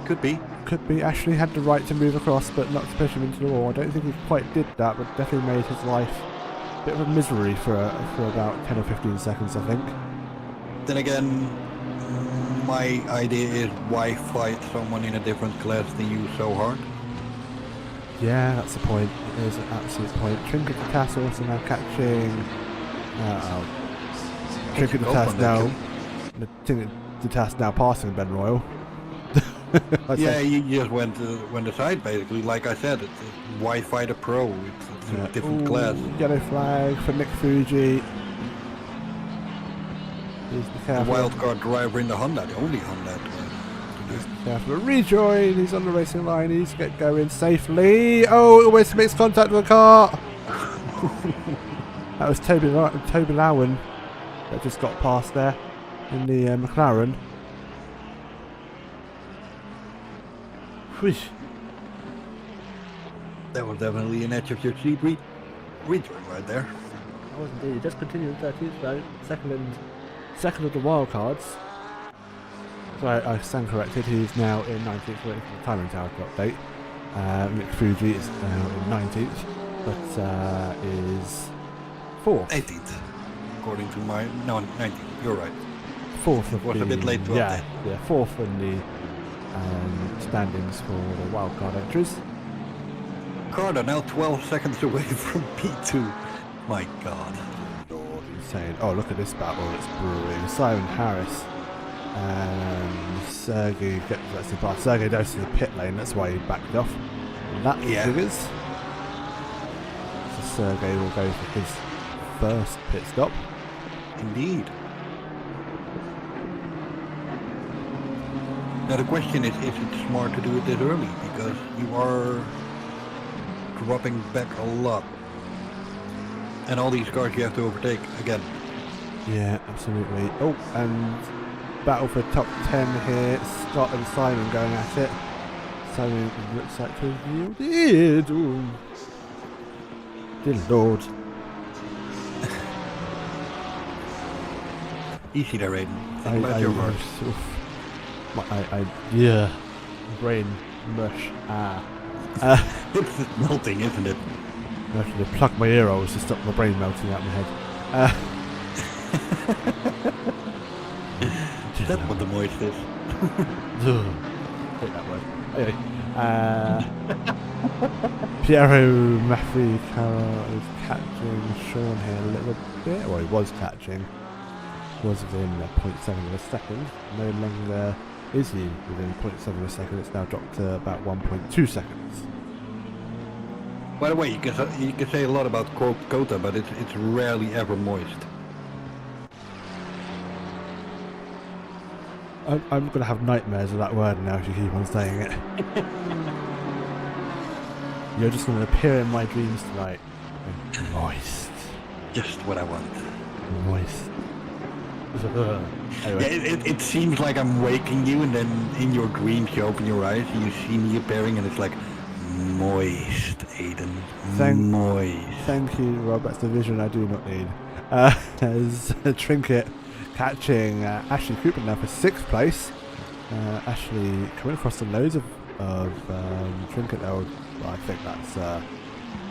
Could be. could be. Ashley had the right to move across, but not to push him into the wall. I don't think he quite did that, but definitely made his life a bit of a misery for about 10 or 15 seconds, I think. Then again, my idea is why fight someone in a different class than you so hard? Yeah, that's the point. It is an absolute point. Trinket to Tass also now catching. Trinket to Tass now. Trinket to Tass now passing Ben Royal. Yeah, you just went aside basically. Like I said, it's why fight a pro? It's a different class. Yellow flag for Nick Fuji. Please be The careful. wildcard driver in the Honda, the only Honda. Please be careful. Rejoin. He's on the racing line. He's get going safely. Oh, it almost makes contact with the car. That was Toby Lowen that just got past there in the McLaren. Whoosh. That was definitely an edge of your seat rejoin right there. That was indeed. Just continued 13th though. Second of the wildcards. So I stand corrected. He's now in 19th waiting for the timing tower to update. Nick Fuji is now in 19th, but is 4th. 18th, according to my... No, 19th, you're right. 4th of was the... a bit late to yeah, update. yeah, 4th in the standings for the wildcard entries. COTA now 12 seconds away from P2. My god. Lord, insane. Oh, look at this battle. It's brewing. Simon Harris and Sergey gets the pass. Sergey goes to the pit lane, that's why he backed off. And that figures. So Sergey will go for his first pit stop. Indeed. Now the question is it smart to do it this early? Because you are dropping back a lot. And all these cars you have to overtake again. Yeah, absolutely. Oh, and battle for top 10 here. Scott and Simon going at it. Simon looks like to have yielded. Ooh. Dear Lord. Easy there, Aiden. Think about your words. Yeah. Brain mush. It's melting, isn't it? I have to plug my ear holes to stop my brain melting out of my head. That's what the moist is. Hate that word. Anyway, Piero Mafficaro is catching Sean here a little bit. Well, he was catching. Was within 0.7 of a second. No longer is he within 0.7 of a second. It's now dropped to about 1.2 seconds. By the way, you can say a lot about COTA, but it's rarely ever moist. I'm going to have nightmares of that word now if you keep on saying it. You're just going to appear in my dreams tonight. Moist. Just what I want. Moist. Anyway. Yeah, it seems like I'm waking you, and then in your dreams you open your eyes and you see me appearing, and it's like, moist, Aiden. Moist. Thank you, Rob. That's the vision I do not need. As a Trinket catching Ashley Cooper now for 6th place. Ashley coming across the nose of Trinket there. Well, I think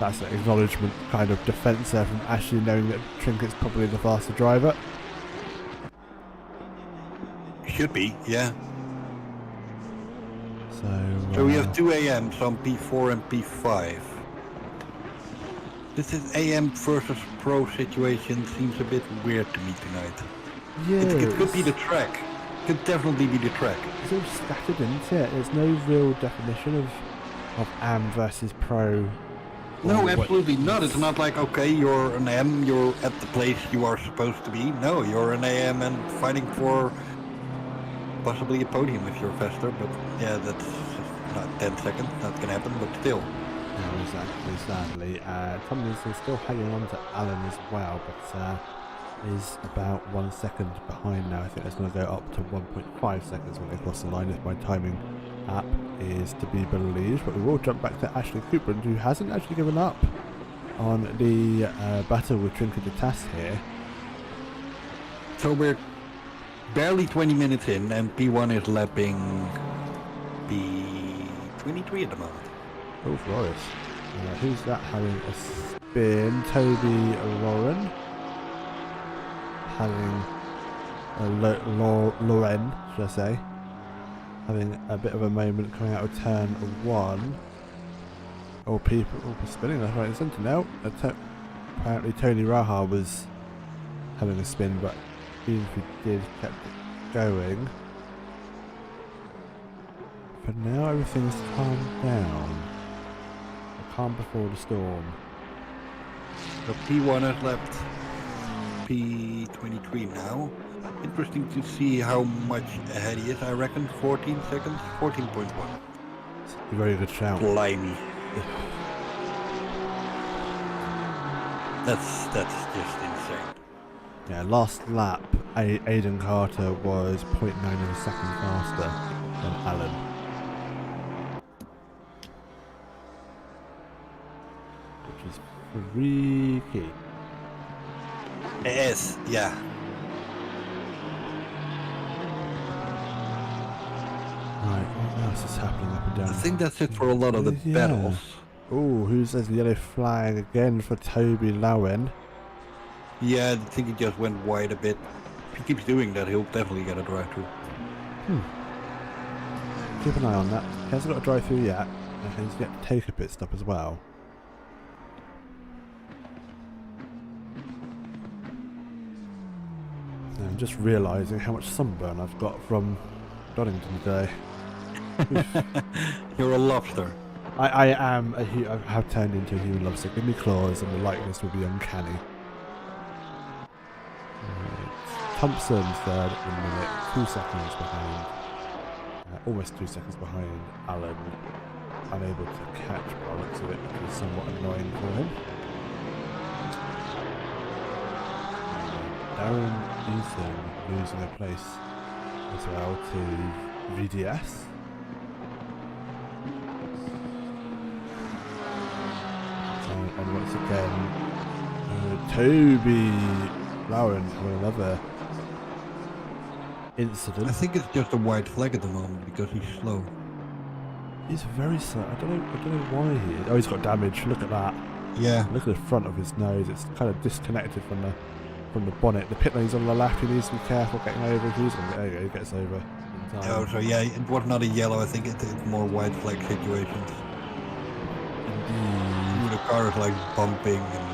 that's an acknowledgement kind of defence there from Ashley, knowing that Trinket's probably the faster driver. Should be, yeah. So we have 2 AMs on P4 and P5. This is AM versus pro situation seems a bit weird to me tonight. Yeah, it could be the track. It could definitely be the track. It's all scattered, isn't it? There's no real definition of AM versus pro. No, absolutely not. It's not like, okay, you're an AM, you're at the place you are supposed to be. No, you're an AM and fighting for possibly a podium if you're faster, but yeah, that's not 10 seconds, not gonna happen, but still. No, exactly, sadly. Tomlinson is still hanging on to Alan as well, but is about 1 second behind now. I think it's going to go up to 1.5 seconds when they cross the line if my timing app is to be believed. But we will jump back to Ashley Cooper, who hasn't actually given up on the battle with Trinket de Tass here. So we're barely 20 minutes in, and P1 is lapping P23 at the moment. Oh, Flores. Who's that having a spin? Toby Lauren. Having Loren, should I say. Having a bit of a moment coming out of turn 1. All people spinning left, right and centre now. Apparently Tony Raha was having a spin, but even if he did, kept it going. For now, everything's calmed down. The calm before the storm. So P1 has left P23 now. Interesting to see how much ahead he is. I reckon 14 seconds, 14.1. It's a very good shout. Blimey. That's just insane. Yeah, last lap, Aiden Carter was 0.9 of a second faster than Alan. Which is freaky. It is, yeah. Right, what else is happening up and down? I think that's it for a lot of the battles. Oh, who's there's a yellow flag again for Toby Lowen? Yeah, I think he just went wide a bit. If he keeps doing that, he'll definitely get a drive-through. Keep an eye on that. He hasn't got a drive through yet, and he's yet to take a pit stop as well. And I'm just realising how much sunburn I've got from Donington today. You're a lobster. I am I have turned into a human lobster. Give me claws and the likeness will be uncanny. Right. Thompson's third at the minute, 2 seconds behind. Almost 2 seconds behind Alan. Unable to catch by the looks of it, which is somewhat annoying for him. Darren Eason losing a place as well to VDS. And once again, Toby Lowen with another incident. I think it's just a white flag at the moment because he's slow. He's very slow. I don't know why he is. Oh, he's got damage. Look at that. Yeah. Look at the front of his nose. It's kind of disconnected from the bonnet. The pit lane's on the left. He needs to be careful getting over. There you go. He gets over in time. Oh, so yeah, it was not a yellow. I think it's more white flag situations. Indeed. The car is like bumping and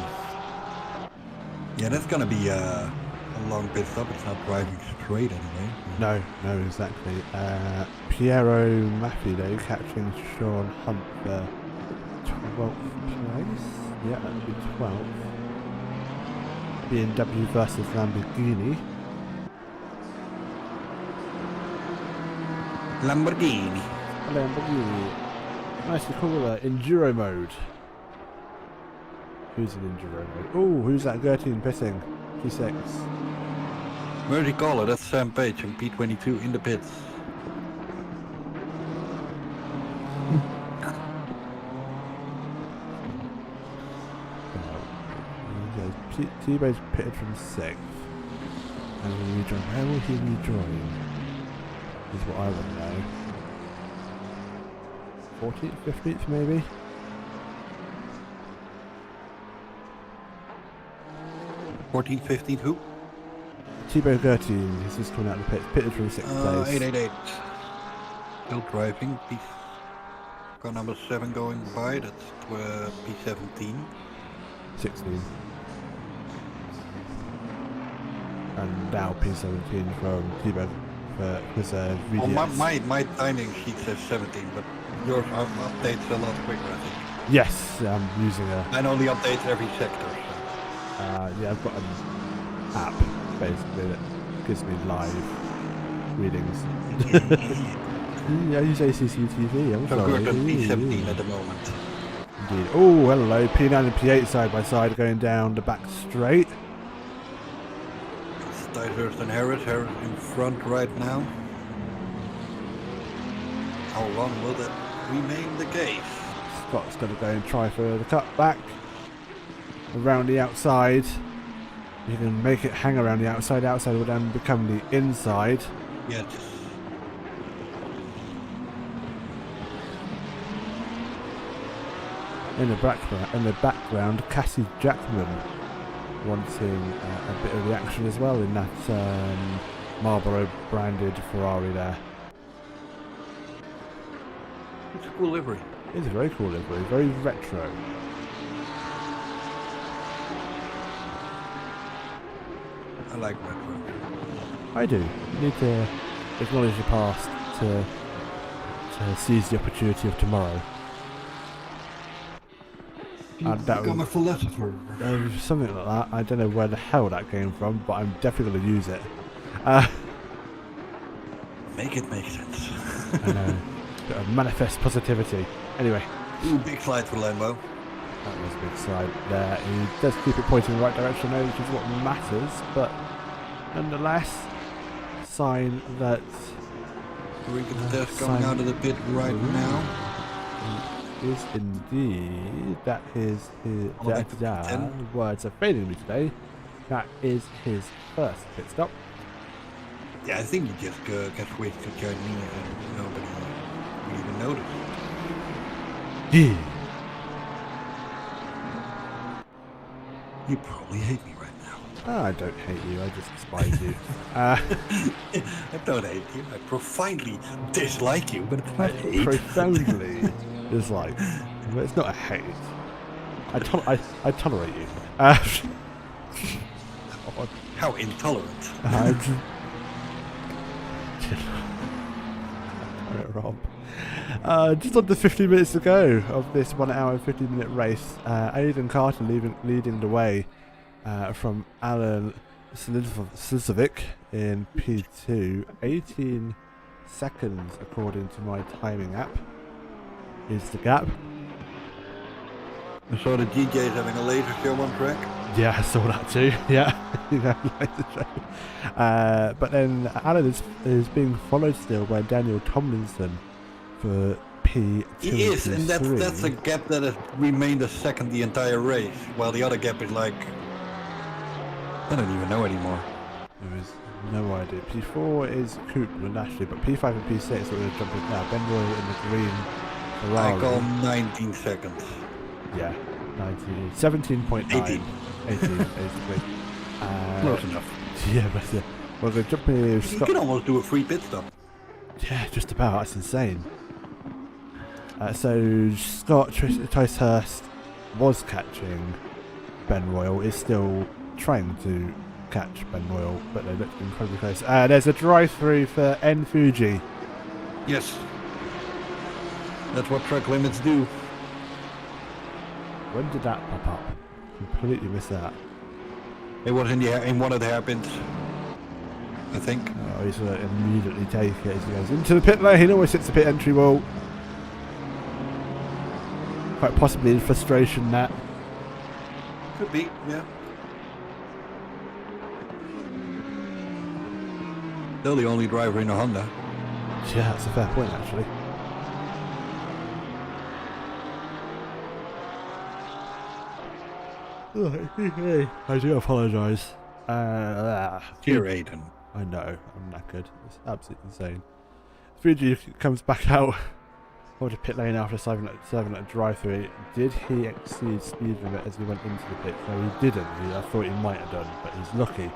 yeah, that's gonna be a long pit stop. It's not driving straight anyway. No, exactly. Piero Maffei catching Sean Hunt for 12th place. Yeah, that would be 12th. BMW versus Lamborghini. Lamborghini. Nicely cooler. Enduro mode. Who's in enduro mode? Oh, who's that Gertine pitting? P6. Where do you call it? That's Sam Page and P22 in the pits. T-Bane's pitted from 6th. And will rejoin. Where will he rejoin? Is what I want to know. 14th, 15th maybe? 14th, 15th, who? Thibaut Gertine, he's just coming out of the pits, pitted from 6th place. 888. Still driving. Car number 7 going by. That's P17. 16. And now P17 from Thibaut for his VDS. Oh, my timing sheet says 17, but yours updates a lot quicker, I think. Yes, I'm using a... I only update every sector. So. Yeah, I've got an app basically that gives me live readings. Yeah, I use ACCTV. I'm so sorry. good at P17 at the moment. Indeed. Oh, hello. P9 and P8 side by side going down the back straight. Styhurst and Harris. Harris in front right now. How long will that remain the case? Scott's going to go and try for the cut back. Around the outside. You can make it hang around the outside. Outside will then become the inside. Yeah, just... In the background, Cassie Jackman wanting a bit of the action as well in that Marlboro branded Ferrari there. It's a cool livery. It's a very cool livery, very retro. I like retro. I do. You need to acknowledge your past to seize the opportunity of tomorrow. Become a philosopher. Something like that. I don't know where the hell that came from, but I'm definitely going to use it. Make it make sense. I know. Bit of manifest positivity. Anyway. Ooh, big slide for Lambo. That was a big side there. He does keep it pointing in the right direction though, which is what matters, but nonetheless, sign that Regan Test coming out of the pit right now. is indeed, that is his, Ten. words are failing me today, that is his first pit stop. Yeah, I think he just got switched to Chinese and nobody would even notice. Yeah. You probably hate me right now. I don't hate you, I just despise you. I don't hate you. I profoundly dislike you, but it's not hate. Profoundly dislike. But it's not a hate. I tolerate you. God. How intolerant. Rob. Just under 15 minutes to go of this 1 hour and 15-minute race. Aidan Carter leading the way from Alan Slizovic in P2. 18 seconds according to my timing app is the gap. I saw the DJs having a laser show on track. Yeah, I saw that too. Yeah, but then Alan is being followed still by Daniel Tomlinson for P2. He is, and that's a gap that has remained a second the entire race, while the other gap is like, I don't even know anymore. There is no idea. P4 is Cooper and Ashley, but P5 and P6 are going to jump in now. Ben Royal in the green Ferrari. I call 19 seconds. Yeah, 17.9. 18 basically. Close enough. Yeah, but yeah. Well, they're jumping. You can almost do a free pit stop. Yeah, just about. That's insane. So Scott Ticehurst was catching Ben Royal, is still trying to catch Ben Royal, but they look incredibly close. There's a drive-through for N Fuji. Yes. That's what track limits do. When did that pop up? Completely missed that. It was in one of the hairpins, I think. Oh, he's going to immediately take it as he goes into the pit lane. He always hits the pit entry wall. Quite possibly in frustration that. Could be, yeah. Still the only driver in a Honda. Yeah, that's a fair point actually. I do apologise. Dear Aiden. I know, I'm knackered. It's absolutely insane. Fuji comes back out of the pit lane after serving a drive-through. Did he exceed speed limit as we went into the pit? No, he didn't. I thought he might have done, but he's lucky.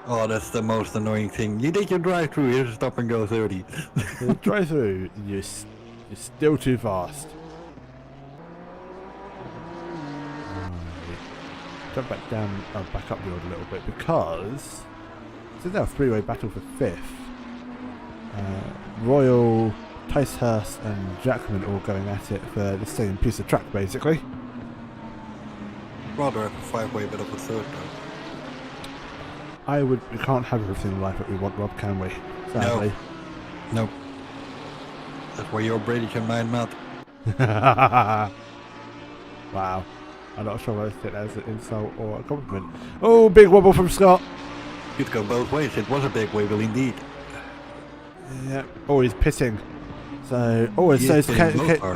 Oh, that's the most annoying thing. You did your drive-through, here's a stop and go 30. The drive-through, you're still too fast. Jump back down, back up the order a little bit because it's now a three-way battle for fifth. Royal, Ticehurst and Jackman all going at it for the same piece of track basically. Rather have a five-way bit of a third though. We can't have everything in life that we want, Rob, can we? Sadly. No. That's why you're British and mine not. Wow. I'm not sure whether to take that as an insult or a compliment. Oh, big wobble from Scott. Could go both ways. It was a big wobble indeed. Yeah. Oh, he's pitting. So, it says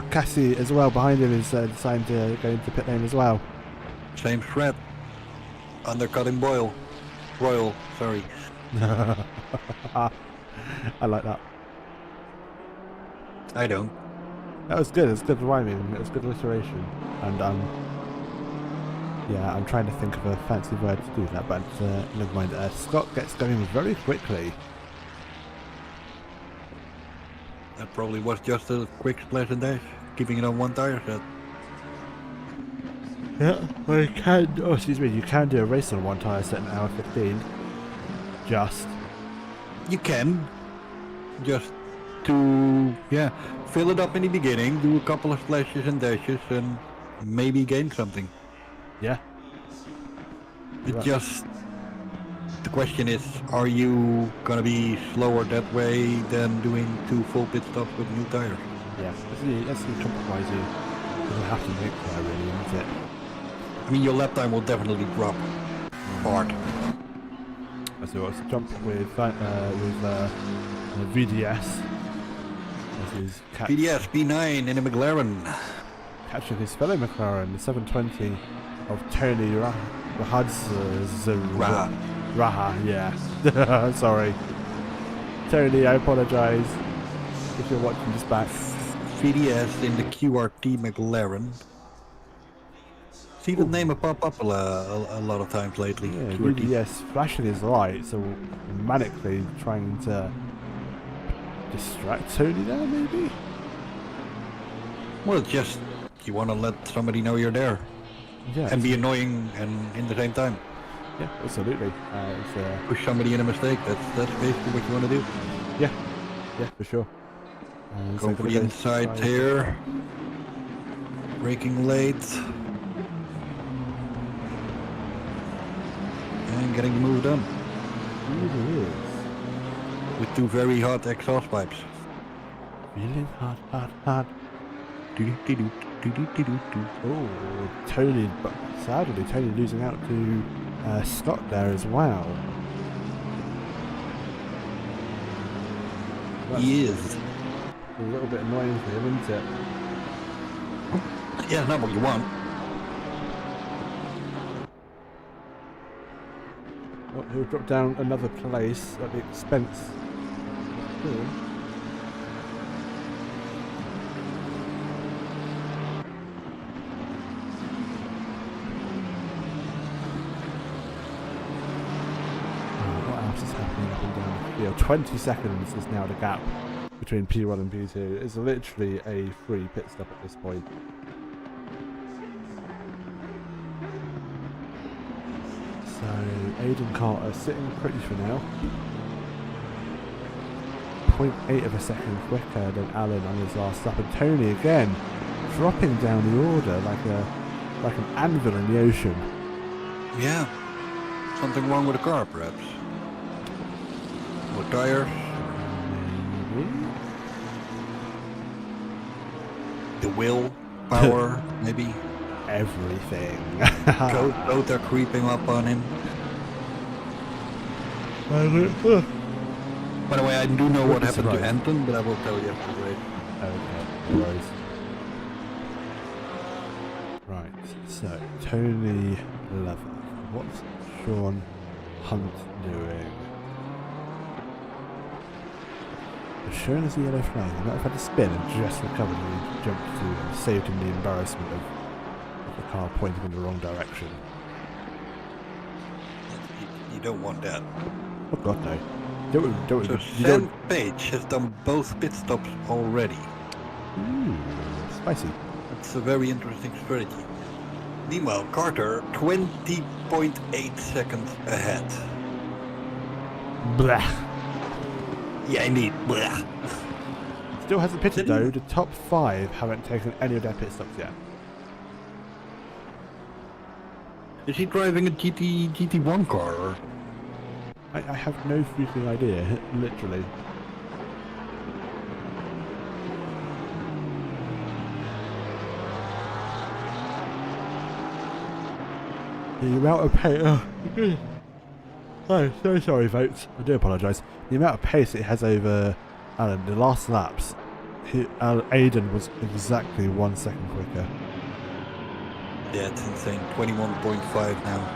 Cassie as well behind him is deciding to go into pit lane as well. Same threat. Undercutting Royal, sorry. I like that. I don't. That was good. It was good rhyming. It was good alliteration. And yeah, I'm trying to think of a fancy word to do that, but never mind. Scott gets going very quickly. That probably was just a quick splash and dash, keeping it on one tire set. Yeah, well, you can. Oh, excuse me. You can do a race on one tire set in hour 15. You can. Just to fill it up in the beginning, do a couple of splashes and dashes, and maybe gain something. Yeah. It just. The question is, are you gonna be slower that way than doing 2 full pit stops with new tires? Yeah, that's the compromise you have to make there, really, isn't it? I mean, your lap time will definitely drop hard. So it's a jump with VDS. This is PDS B9 in a McLaren. catching his fellow McLaren, the 720 of Tony Raha, yeah. Sorry. Tony, I apologise if you're watching this back. VDS in the QRT McLaren. See the name pop up a lot of times lately. Yeah, QRT. VDS flashing his lights, so manically trying to distract Tony there, maybe? Well, it's just you want to let somebody know you're there. Yeah. And be annoying and in the same time. Yeah, absolutely. Push somebody in a mistake. That's basically what you want to do. Yeah, for sure. Go for the inside here. Braking late. And getting the move done. It is. With two very hot exhaust pipes. Feeling hot. Oh, Tony, but sadly Tony losing out to Scott there as well. He is. A little bit annoying for him, isn't it? Yeah, not what you want. Oh, he'll drop down another place at the expense. What else is happening up and down the field? 20 seconds is now the gap between P1 and P2. It's literally a free pit stop at this point. So Aiden Carter sitting pretty for now. 0.8 of a second quicker than Alan on his last lap, and Tony again dropping down the order like an anvil in the ocean. Yeah. Something wrong with the car, perhaps. More tires. Maybe. The will, power, maybe. Everything. COTA creeping up on him. By the way, I do know what happened to Anton, but I will tell you after the race. Okay, no worries. Right, so Tony Leather. What's Sean Hunt doing? As shown as the yellow flag, he might have had to spin and just recovered and he jumped to and saved him the embarrassment of the car pointing in the wrong direction. You don't want that. Oh god, no. So Sam Page has done both pit stops already. Ooh, spicy. That's a very interesting strategy. Meanwhile, Carter, 20.8 seconds ahead. Blah. Yeah, indeed. Blah. Still hasn't pitted though. The top 5 haven't taken any of their pit stops yet. Is he driving a GT1 car? Or? I have no freaking idea, literally. The amount of pace... Oh, so sorry folks, I do apologise. The amount of pace it has over Alan, the last laps, Aiden was exactly 1 second quicker. Yeah, it's insane. 21.5 now.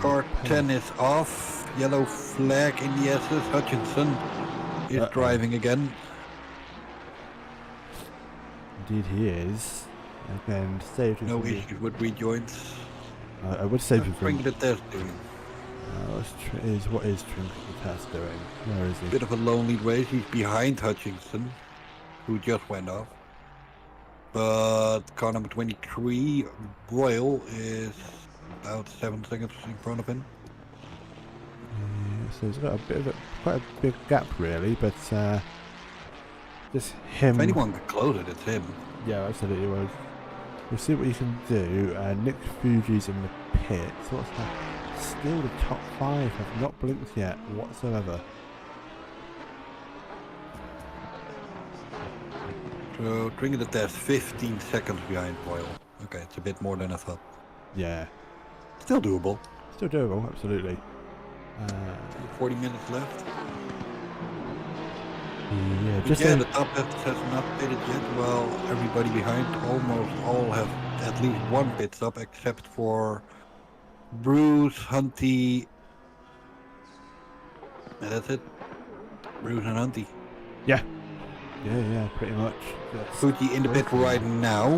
Car 10 is off. Yellow flag in the SS. Hutchinson is driving again. Indeed he is. Again, saved him. No issues with rejoins. I would save him from... Trinket the test doing. What is Trinket the test doing? Where is he? Bit of a lonely race. He's behind Hutchinson, who just went off. But car number 23, Royal, is about 7 seconds in front of him. Yeah, so he's got a bit of quite a big gap really, but just him. If anyone could close it, it's him. Yeah, absolutely. Well, we'll see what you can do. Nick Fuji's in the pit. So what's that? Still the top 5 have not blinked yet whatsoever. So, Trinket the test, 15 seconds behind Royal. Okay, it's a bit more than I thought. Yeah. Still doable. Still doable, absolutely. 40 minutes left. Yeah, But just yeah, the top has not pitted yet. Well, everybody behind almost all have at least one pit stop, except for Bruce, Hunty. And that's it. Bruce and Hunty. Yeah. Yeah, pretty much. Yes. Fuji in the pit right now.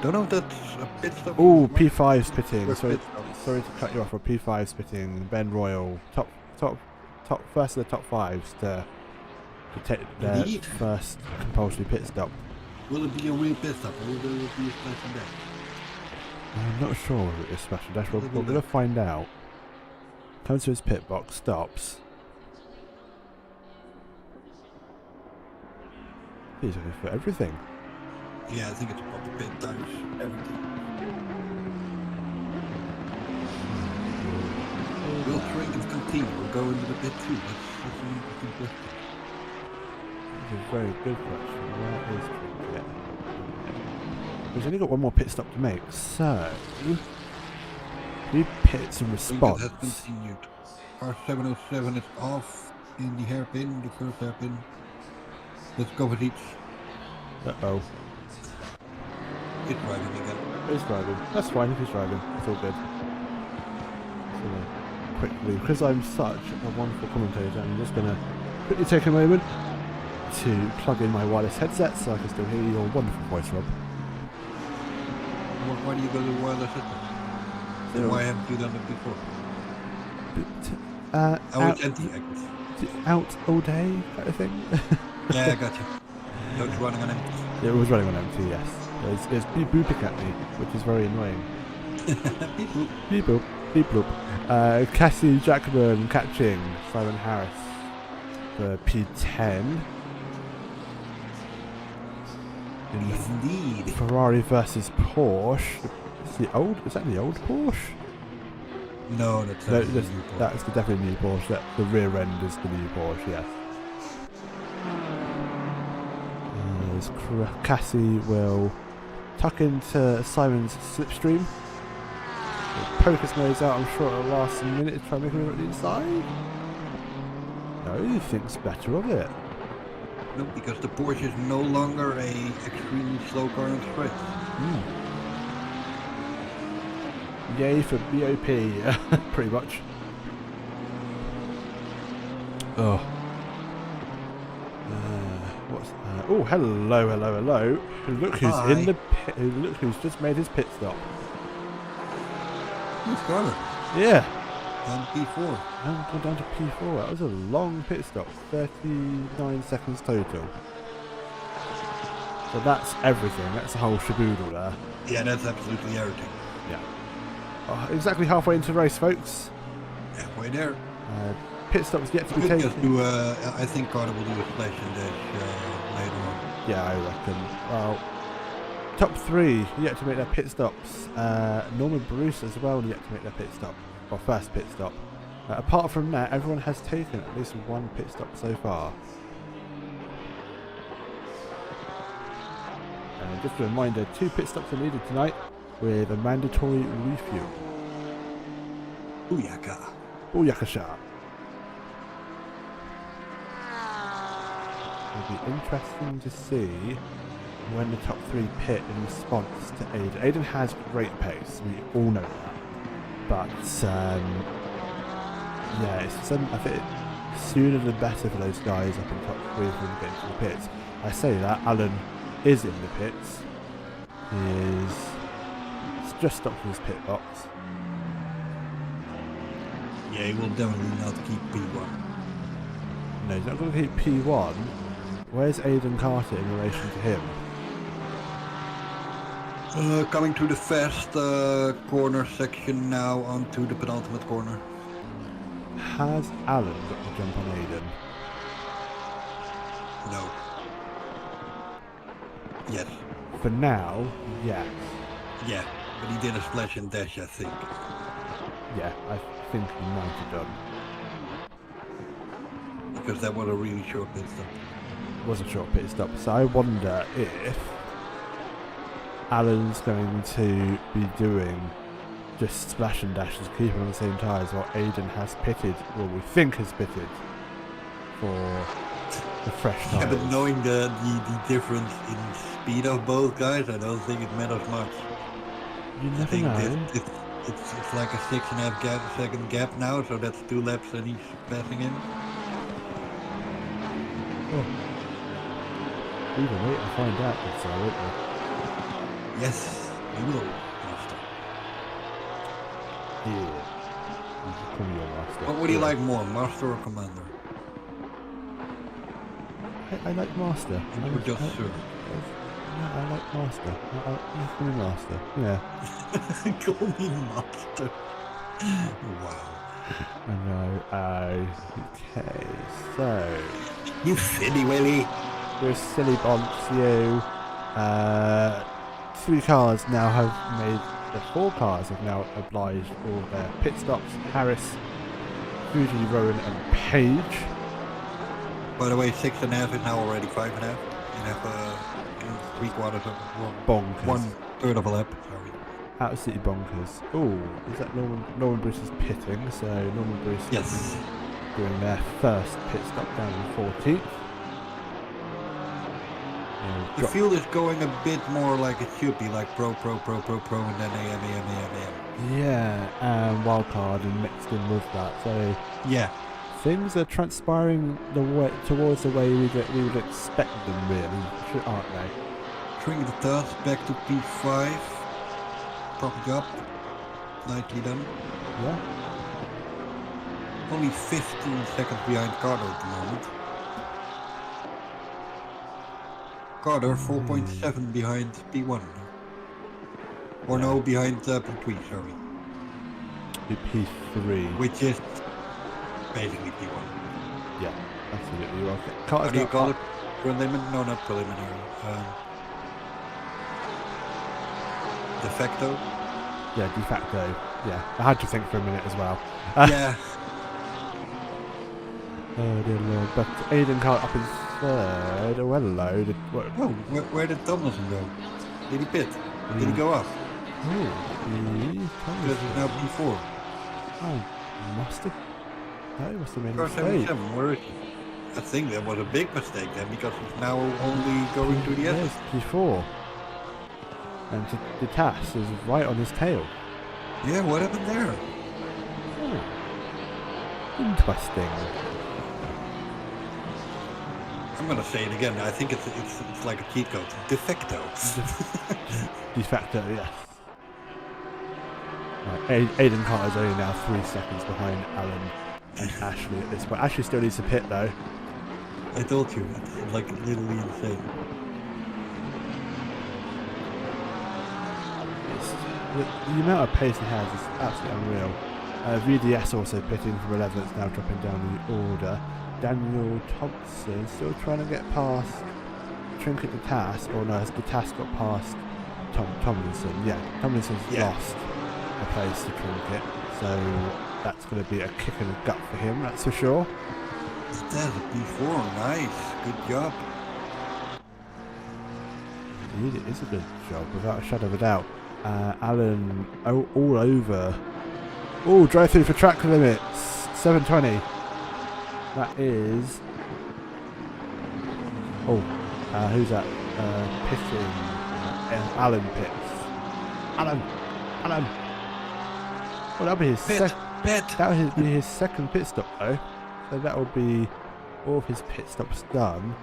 Don't know if that's a pit stop. Oh, P5's pitting. First Sorry, pit stop. sorry to cut you off, but P5's pitting. Ben Royal, first of the top fives to take their Indeed. first compulsory pit stop. Will it be a real pit stop, or will it be a special day? I'm not sure if it is special dash. We're going to find out. Comes to his pit box, stops. He's looking for everything. Yeah, I think it's a proper pit times everything. Will Trinket continue or go into the pit too? That's an interesting question. That's a very good question. Where is Trinket? He's only got one more pit stop to make, so he pits in response. Trinket has continued. R707 is off in the hairpin, the first hairpin. Let's go with each. Uh-oh. It's driving again. He's driving. That's fine if he's driving. It's all good. So, quickly, because I'm such a wonderful commentator, I'm just going to quickly take a moment to plug in my wireless headset so I can still hear your wonderful voice, Rob. Why do you go to wireless headset? Then why haven't you done it before? It's empty, I guess. Out all day, kind of thing. Yeah, I got you. So it's running on empty. It was running on empty, yes. It's beep booping at me, which is very annoying. Beep boop. Beep boop, beep boop. Cassie Jackman catching Simon Harris for P10. Indeed. Ferrari versus Porsche. Is that the old Porsche? No, that's No, definitely the new Porsche. that's definitely the new Porsche. The rear end is the new Porsche, yes. Cassie will tuck into Simon's slipstream. He'll poke his nose out, I'm sure it'll last a minute to try and make him at the inside. No, he thinks better of it. No, because the Porsche is no longer a extremely slow car on straight. Yay for BOP, pretty much. Oh. Oh, hello. Look who's Hi. in the pit. Look who's just made his pit stop. Who's got Yeah. On P4. And gone down to P4. That was a long pit stop. 39 seconds total. So that's everything. That's the whole shaboodle there. Yeah, that's absolutely everything. Yeah. Exactly halfway into the race, folks. Halfway there. Pit stop's yet to be Could taken. just do I think COTA will do a splash and dash later on. Yeah, I reckon. Well, top three yet to make their pit stops. Norman Bruce as well yet to make their pit stop. Or first pit stop. Apart from that, everyone has taken at least one pit stop so far. And just a reminder, 2 pit stops are needed tonight with a mandatory refuel. Booyaka. Booyakasha. It'll be interesting to see when the top 3 pit in response to Aiden. Aiden has great pace, we all know that. But, yeah, I think sooner the better for those guys up in top 3 if we get into the pits. I say that, Alan is in the pits. He's just stopped in his pit box. Yeah, he will definitely not keep P1. No, he's not going to keep P1. Where's Aidan Carter in relation to him? Coming to the fast corner section now onto the penultimate corner. Has Alan got the jump on Aidan? No. Yes. For now, yes. Yeah, but he did a splash and dash, I think. Yeah, I think he might have done. Because that was a really short pit stop. was a short pit stop. So I wonder if Alan's going to be doing just splash and dashes, keeping on the same tyres, while Aiden has pitted, or we think has pitted, for the fresh tyres. Yeah, but knowing the difference in speed of both guys, I don't think it matters much. You I never think know. it's like a 6.5 second gap now, so that's 2 laps and he's passing in. Oh. Either way, I'll find out, so won't we? Yes, we will, Master. Yeah. You should call me your master. What would you like more, Master or Commander? I like master. Or just Sir? I like master. You call me master. Yeah. Call me Master. Wow. I know. Okay, so You silly Willy. you're a silly bonks, you. 3 cars now have made. The 4 cars have now obliged all their pit stops. Harris, Fuji, Rowan, and Page. By the way, 6.5 is now already 5.5. You have 3/4 of Bonkers. 1/3 of a lap. Sorry. Absolutely bonkers. Oh, is that Norman Bruce is pitting? So Norman Bruce Yes. is doing their first pit stop down in 14th. The field is going a bit more like it should be, like pro, and then AM. Yeah, and wildcard and mixed in with that. So Yeah. things are transpiring towards the way we would expect them, really, aren't they? Tring the task back to P5. Proper job. Nicely done. Yeah. Only 15 seconds behind Carter at the moment. Carter 4.7 behind P1. Or no, behind P3, sorry. P3. Which is basically P1. Yeah, absolutely. Well, How do you call it? Preliminary? No, not preliminary. De facto? Yeah, de facto. Yeah, I had to think for a minute as well. Yeah. Oh dear lord. But Aiden Carr up in 3rd. Oh, hello. Oh, where did Tomlinson go? Did he pit? Did he go off? Because he's now P4. Oh, must have. No, he must have made a Car mistake. 77, where is he? I think that was a big mistake then, because he's now only going to the Yes, end. P4. And the task is right on his tail. Yeah, what happened there? Oh. Interesting. I'm gonna say it again. I think it's like a cheat code. De facto. De facto, yes. Right, Aiden Carter's only now 3 seconds behind Alan and Ashley at this point. Ashley still needs to pit though. I told you, it's like literally insane. The amount of pace he has is absolutely unreal. VDS also pitting from 11th, now dropping down the order. Daniel Thompson still trying to get past Trinket the Task, or no, has the Task got past Tomlinson? Yeah, Tomlinson's lost a place to Trinket, so that's going to be a kick in the gut for him, that's for sure. That's a P4, nice, good job. Indeed, it is a good job, without a shadow of a doubt. Alan all over. Oh, drive through for track limits. 720. That is. Oh, who's that? Pitting. Alan pits. Alan. Well, that'll be his That would be his second pit stop though. So that will be all of his pit stops done.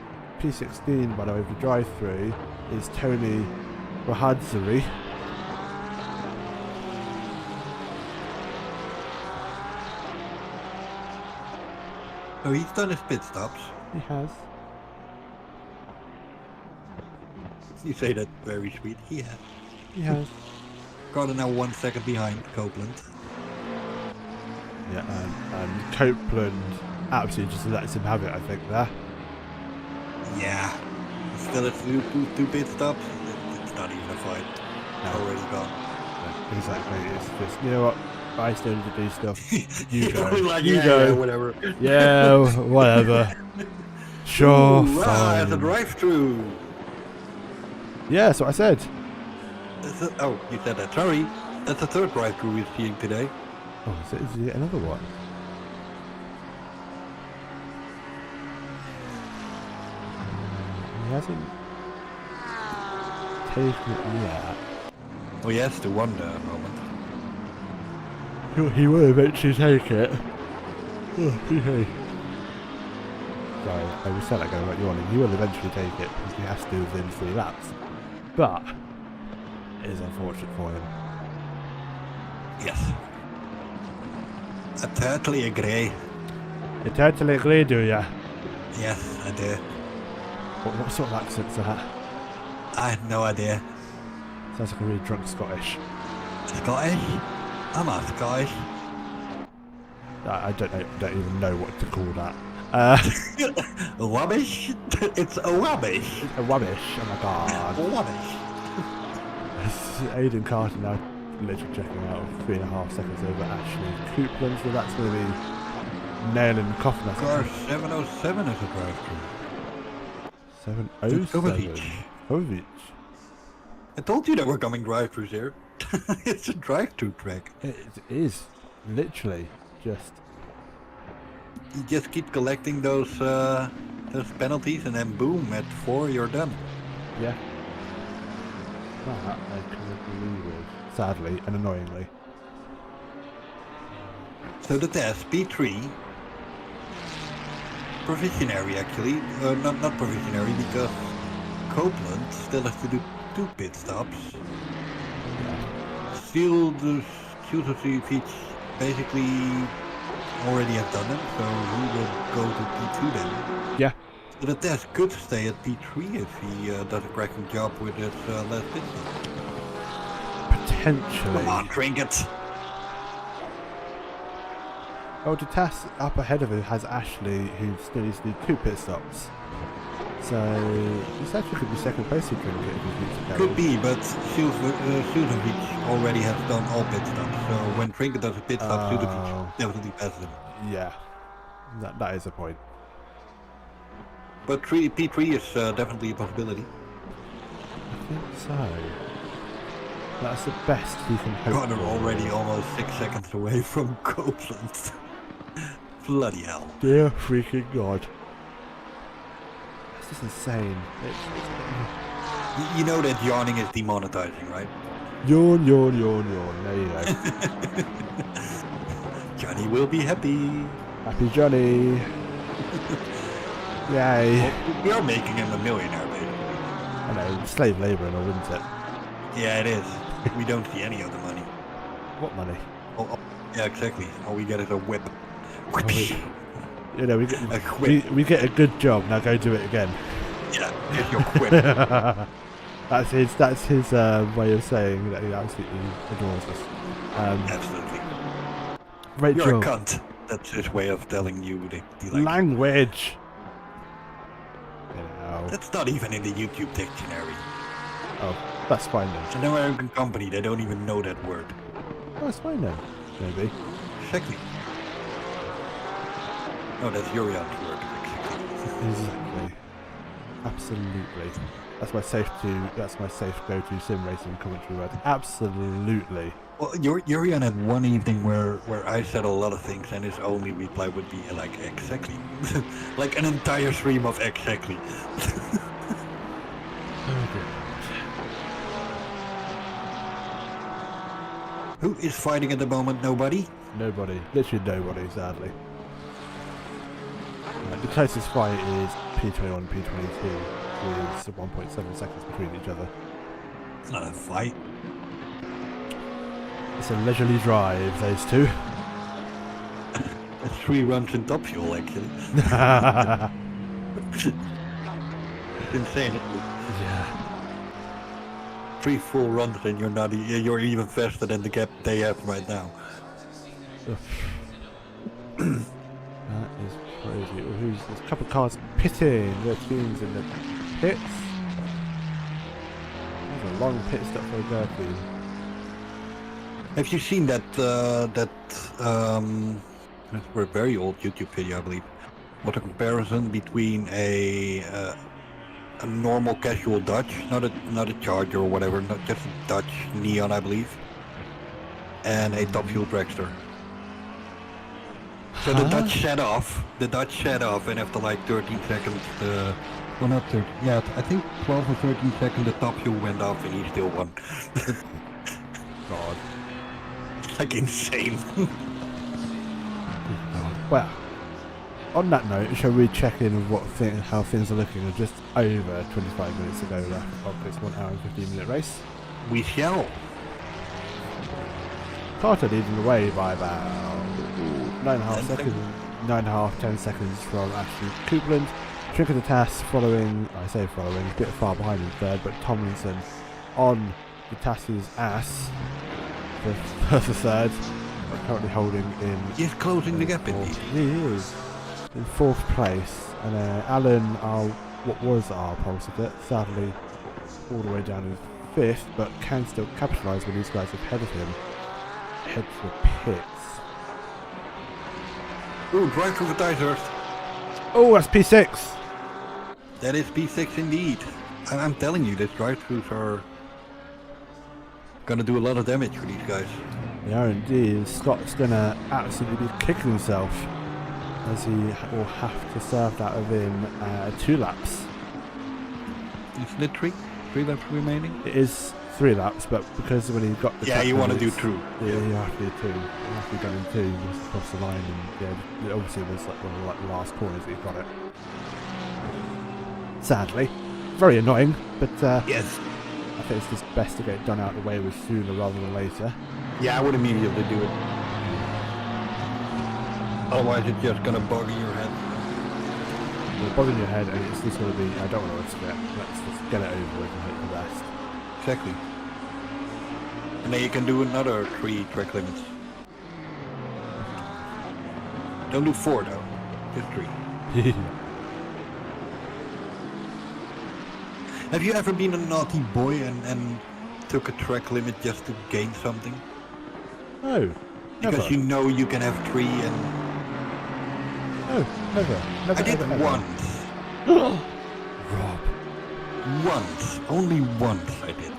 P16, by the way, the drive-through is Tony Rahadzari. So he's done his pit stops. He has. You say that very sweet. He has. He has. Carter now 1 second behind Copeland. Yeah, and Copeland absolutely just lets him have it, I think, there. Yeah. Still has two pit stops. It's not even a fight. It's already gone. Yeah, exactly. It's just, you know what? I still need to do stuff. You go. Like, you yeah, go. yeah, whatever. Yeah, whatever. Sure, Ooh, it's a fine. drive-through. Yeah, that's what I said. Oh, you said that. Sorry. That's the third drive-through we're seeing today. Oh, is it another one? He hasn't taken it yet. Oh, yes, the one there at the moment. He will eventually take it. Oh, hey. Sorry, I was saying that going right on. He will eventually take it because he has to do within 3 laps. But it is unfortunate for him. Yes. I totally agree. You totally agree, do ya? Yes, I do. What sort of accent's that? I had no idea. Sounds like a really drunk Scottish. Scottish? I'm not Scottish. I don't even know what to call that. Rubbish? It's a rubbish. A rubbish. Oh my god. Rubbish. Aiden Carter now literally checking out 3.5 seconds over Ashley Coupland, so that's going to be nailing the coffin. Car 707 is a drive-through. 707. Kovic. I told you that we're coming drive-throughs here. It's a drive-through track. It is literally just. You just keep collecting those penalties, and then boom, at 4 you're done. Yeah. That I can agree with. Sadly and annoyingly. So the test, P3, provisionary actually, not provisionary because Copeland still has to do 2 pit stops. Still the Suzuki basically already has done them, so he will go to P2 then. Yeah. So the test could stay at P3 if he does a cracking job with his last pit stop. Potentially. Come on, Trinket! Oh, the task up ahead of him has Ashley, who still needs to do 2 pit stops. So this actually could be second place for Trinket if he keeps it going. Could be, but Suzovic already has done all pit stops, so when Trinket does a pit stop, Suzovic definitely passes him. Yeah, that is a point. But P3 is definitely a possibility. I think so. That's the best he can hope God, for. they're already almost 6 seconds away from Copeland. Bloody hell. Dear freaking God. This is insane. You know that yawning is demonetizing, right? Yawn, yawn, yawn, yawn. There you go. Johnny will be happy. Happy Johnny. Yay. Well, we are making him a millionaire, baby. I know, slave labour and all, isn't it? Yeah, it is. We don't see any of the money. What money? Oh, yeah, exactly. All we get is a whip. You know, we get a good job, now go do it again. Yeah, here's your whip. That's his way of saying that he absolutely adores us. Absolutely. Great You're job. a cunt. That's his way of telling you that he likes Language. You know. That's not even in the YouTube dictionary. Oh, that's fine then. It's an American company, they don't even know that word. Oh, that's fine then. Maybe. Exactly. Oh, that's Yurion's word. Exactly. Absolutely. That's my safe go-to sim racing commentary word. Absolutely. Well, Yurion had one evening where I said a lot of things and his only reply would be like, exactly. Like an entire stream of exactly. Who is fighting at the moment? Nobody? Nobody. Literally nobody, sadly. The closest fight is P21 and P22 with 1.7 seconds between each other. It's not a fight. It's a leisurely drive, those two. That's 3 runs in top fuel, actually. It's insane. Yeah. 3 full runs and you're even faster than the gap they have right now. That is crazy. There's a couple of cars pitting. Their teams in the pits. That's a long pit stop for a Gertie. Have you seen that for a very old YouTube video, I believe, was a comparison between a normal casual Dutch, not a Charger or whatever, not just a Dutch Neon, I believe, and a Top Fuel dragster. So the Dutch set off. And after like 13 seconds, well, not 13. Yeah, I think 12 or 13 seconds, the Top Fuel went off, and he still won. God. Like insane. Well, on that note, shall we check in with how things are looking? We're just over 25 minutes to go left of this 1 hour and 15-minute race. We shall. COTA leading the way by about 9.5 seconds, 9.5, 10 seconds from Ashley Coupland. Trick of the TAS following, a bit far behind in third, but Tomlinson on the TAS's ass for third. Currently holding in. He's closing the gap indeed. He is in fourth place, and Alan, what was our pole sitter, sadly all the way down in fifth, but can still capitalise when these guys ahead of him head for pits. Ooh, drive through the tires. Oh, that's P6. That is P6 indeed. And I'm telling you, these drive-throughs are gonna do a lot of damage for these guys. They are indeed. Scott's gonna absolutely be kicking himself as he will have to serve that within 2 laps. Isn't it 3 laps remaining? It is 3 laps, but because when he got the you want to do 2. Yeah, you have to do 2. You have to be done in 2 just across the line, and yeah, it obviously was like one of the last corners that he got it. Sadly, very annoying, but yes, I think it's just best to get it done out of the way with sooner rather than later. Yeah, I would immediately do it. Otherwise, it's just gonna bug in your head. It'll bug in your head, and it's just gonna be, I don't want to risk it. Let's just get it over with and hope for the best. Exactly. And then you can do another 3 track limits. Don't do 4 though, just 3. Have you ever been a naughty boy and took a track limit just to gain something? No, because never. you know you can have 3 and... No, never. I did ever. once. Rob. Once. Only once I did.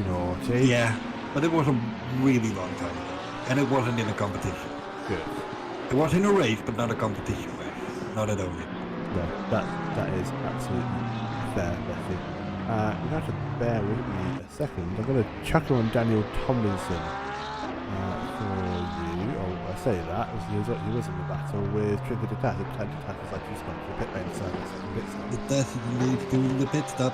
Naughty. Yeah, but it was a really long time ago. And it wasn't in a competition. Good. It was in a race, but not a competition race. Not at oNiD. No, that is absolutely fair, Bethy. You have to bear with me a second. I'm going to chuckle on Daniel Tomlinson for you. Oh, I say that as he was in the battle with Trigger the TAS. The TAS is like just gone for pit lane service and pit stop. The TAS is doing the pit stop.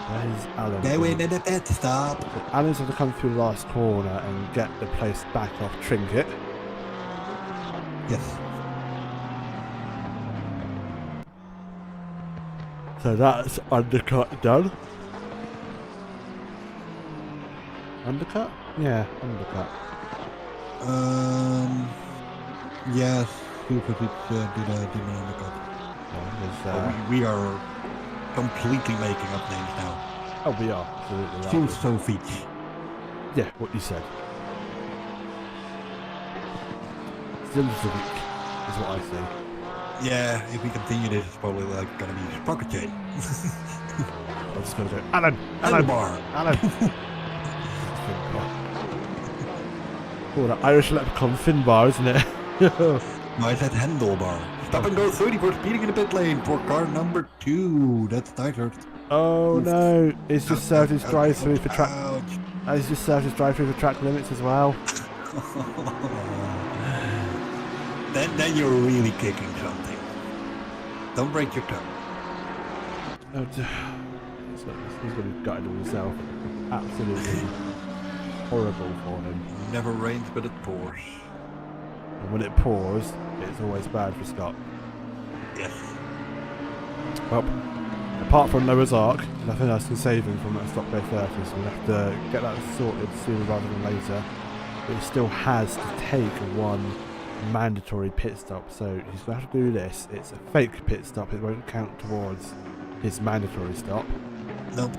There's Alan. They win in the pit stop. So Alan's going to come through the last corner and get the place back off Trinket. Yes. So that's undercut done. Undercut? Yeah, undercut. Yes, Super did an undercut. We are completely making up names now. Oh, we are. Absolutely. Still so Fitch. Yeah, what you said. Still is the week, is what I say. Yeah, if we continue this, it's probably like gonna be Sprocket Chain. I'm just gonna go, Alan! Alan! Oh, that Irish leprechaun fin bar, isn't it? No, I said handlebar. Stop and go 30 for speeding in the pit lane for car number 2. That's tighter. Oh no, it's just served his drive-through for track. It's just served his drive-through for track limits as well. Then you're really kicking something. Don't break your toe. Oh, he's going to be gutted on himself. Absolutely horrible for him. Never rains, but it pours. And when it pours, it's always bad for Scott. Yes. Well, apart from Noah's Ark, nothing else can save him from that stop go 30, so we'll have to get that sorted sooner rather than later. But he still has to take one mandatory pit stop, so he's going to have to do this. It's a fake pit stop, it won't count towards his mandatory stop. Nope.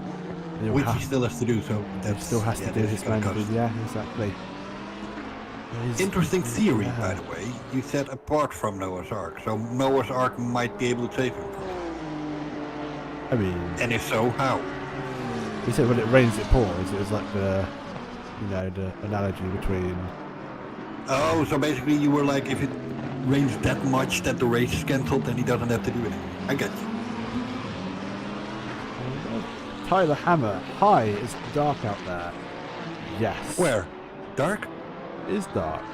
Which he still has to do, so that still has to do his manual. Yeah, exactly. Interesting theory, by the way. You said apart from Noah's Ark, so Noah's Ark might be able to save him. I mean, and if so, how? He said when it rains it pours. It was like the, the analogy between. Oh, so basically you were like, if it rains that much that the race is cancelled, then he doesn't have to do it. I get you. Tyler Hammer, hi, it's dark out there. Yes. Where? Dark? It is dark.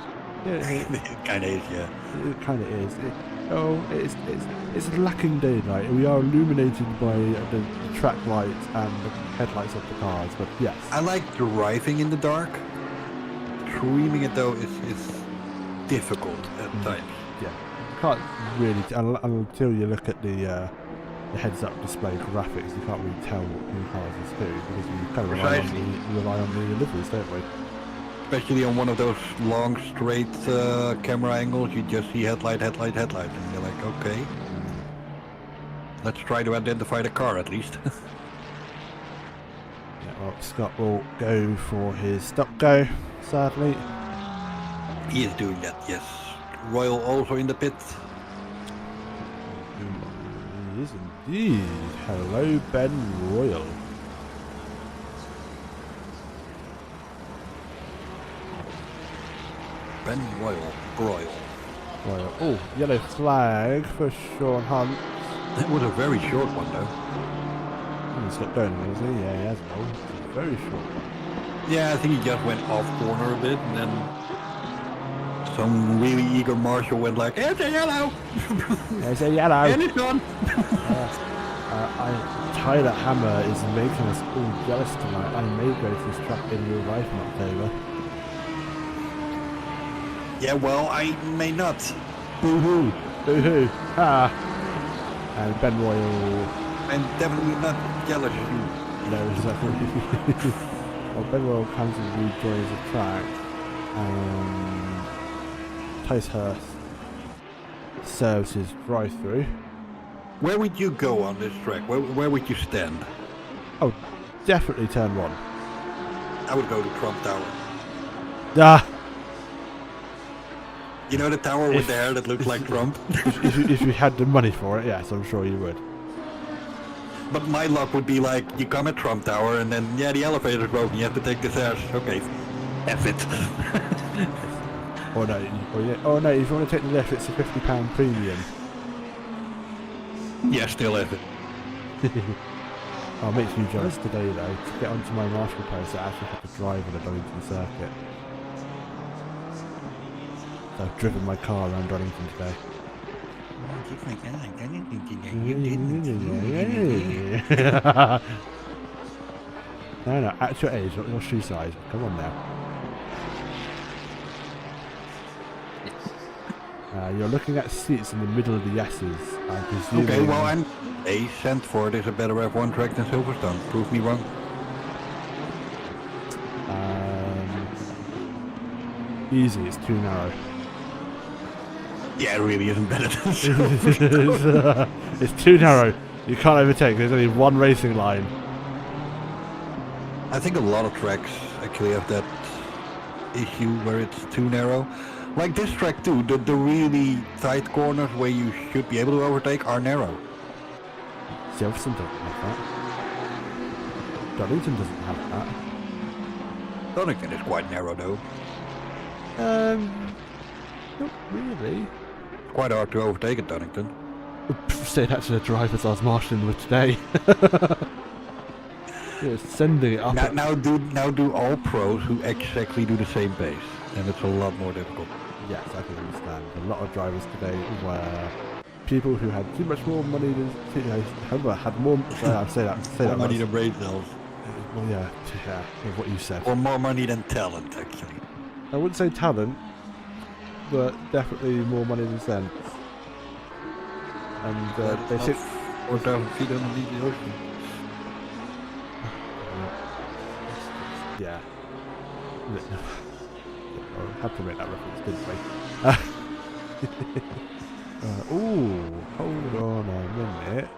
Yeah, it kind of is, yeah. It kind of is. It's lacking daylight. We are illuminated by the track lights and the headlights of the cars, but yes. I like driving in the dark. Streaming it though is difficult at times. Yeah, you can't really until you look at the heads-up display graphics. You can't really tell who cars is who because you kind of rely on the liveries, don't we? Especially on one of those long, straight camera angles, you just see headlight, and you're like, okay, let's try to identify the car at least. Yeah, well, Scott will go for his stop go, sadly. He is doing that, yes. Royal also in the pit. He is indeed. Hello, Ben Royal. Ben Royal. Oh, yellow flag for Sean Hunt. That was a very short one though. He's got going, is he? Yeah, he has. Oh, it's a very short one. Yeah, I think he just went off corner a bit and then some really eager marshal went like, it's a yellow! It's a yellow! And it's gone! Tyler Hammer is making us all jealous tonight. I may go to this track in real life in October. Yeah, well, I may not. Boo-hoo! Boo-hoo! Ha! And Ben Royal... I'm definitely not jealous. No, exactly. Well, Ben Royal comes and rejoins the track. Ticehurst serves his drive-through. Where would you go on this track? Where would you stand? Oh, definitely turn one. I would go to Trump Tower. Ah! You know the tower with the hair that looks like Trump? if you had the money for it, yes, I'm sure you would. But my luck would be like, you come at Trump Tower and then, yeah, the elevator's broken, you have to take the stairs. Okay, F it. Oh no, if you want to take the lift, it's a £50 premium. Yeah, still F it. Oh, it makes me jealous today though. To get onto my marshal post, I actually have to drive on a Donington circuit. So I've driven my car around Donington today. No, at your age, not your shoe size. Come on now. You're looking at seats in the middle of the yeses. I'm presuming... Okay, well, Sandford is a better F1 track than Silverstone. Prove me wrong. Easy, it's too narrow. Yeah, it really isn't better than Silverstone. It's too narrow. You can't overtake. There's only one racing line. I think a lot of tracks actually have that issue where it's too narrow. Like this track too, the really tight corners where you should be able to overtake are narrow. Silverstone doesn't have that. Donington doesn't have that. Donington is quite narrow though. Not really. It's quite hard to overtake at Donington. Say that to the drivers I was marshalling with today. Yeah, sending it up. Now do all pros who exactly do the same pace, and it's a lot more difficult. Yes, I can understand. A lot of drivers today were people who had too much more money than had more. Say that money than brain cells. Well, yeah, what you said. Or more money than talent, actually. I wouldn't say talent, but definitely more money than sense. And they sit 4,000 feet underneath the ocean. Yeah. Had to make that reference, didn't we? Ooh, hold on a minute.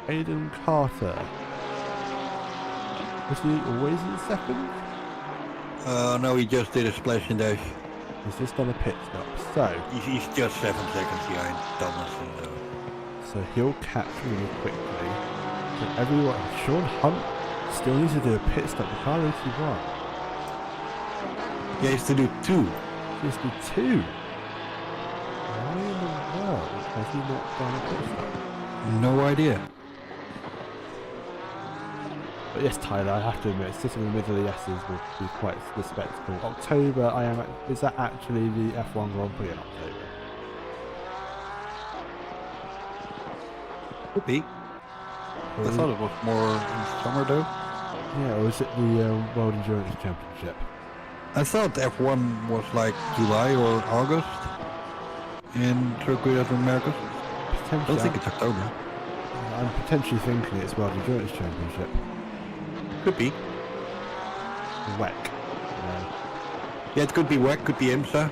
Aiden Carter. Was he always in second? No, he just did a splash and dash. He's just done a pit stop. So He's just 7 seconds behind Tomlinson, though. So he'll catch really quickly. So everyone, Sean Hunt still needs to do a pit stop. The car 81. He has to do 2. He has to do 2. Why in the world has he not done a pit stop? No idea. But yes, Tyler, I have to admit, sitting in the middle of the S's would be quite the spectacle. October, is that actually the F1 Grand Prix in October? Could be. I thought it was more in summer though. Yeah, or is it the World Endurance Championship? I thought F1 was like July or August in Circuit of America. I don't think it's October. I'm potentially thinking it's World Endurance Championship. Could be. WEC. Yeah, it could be WEC, could be IMSA.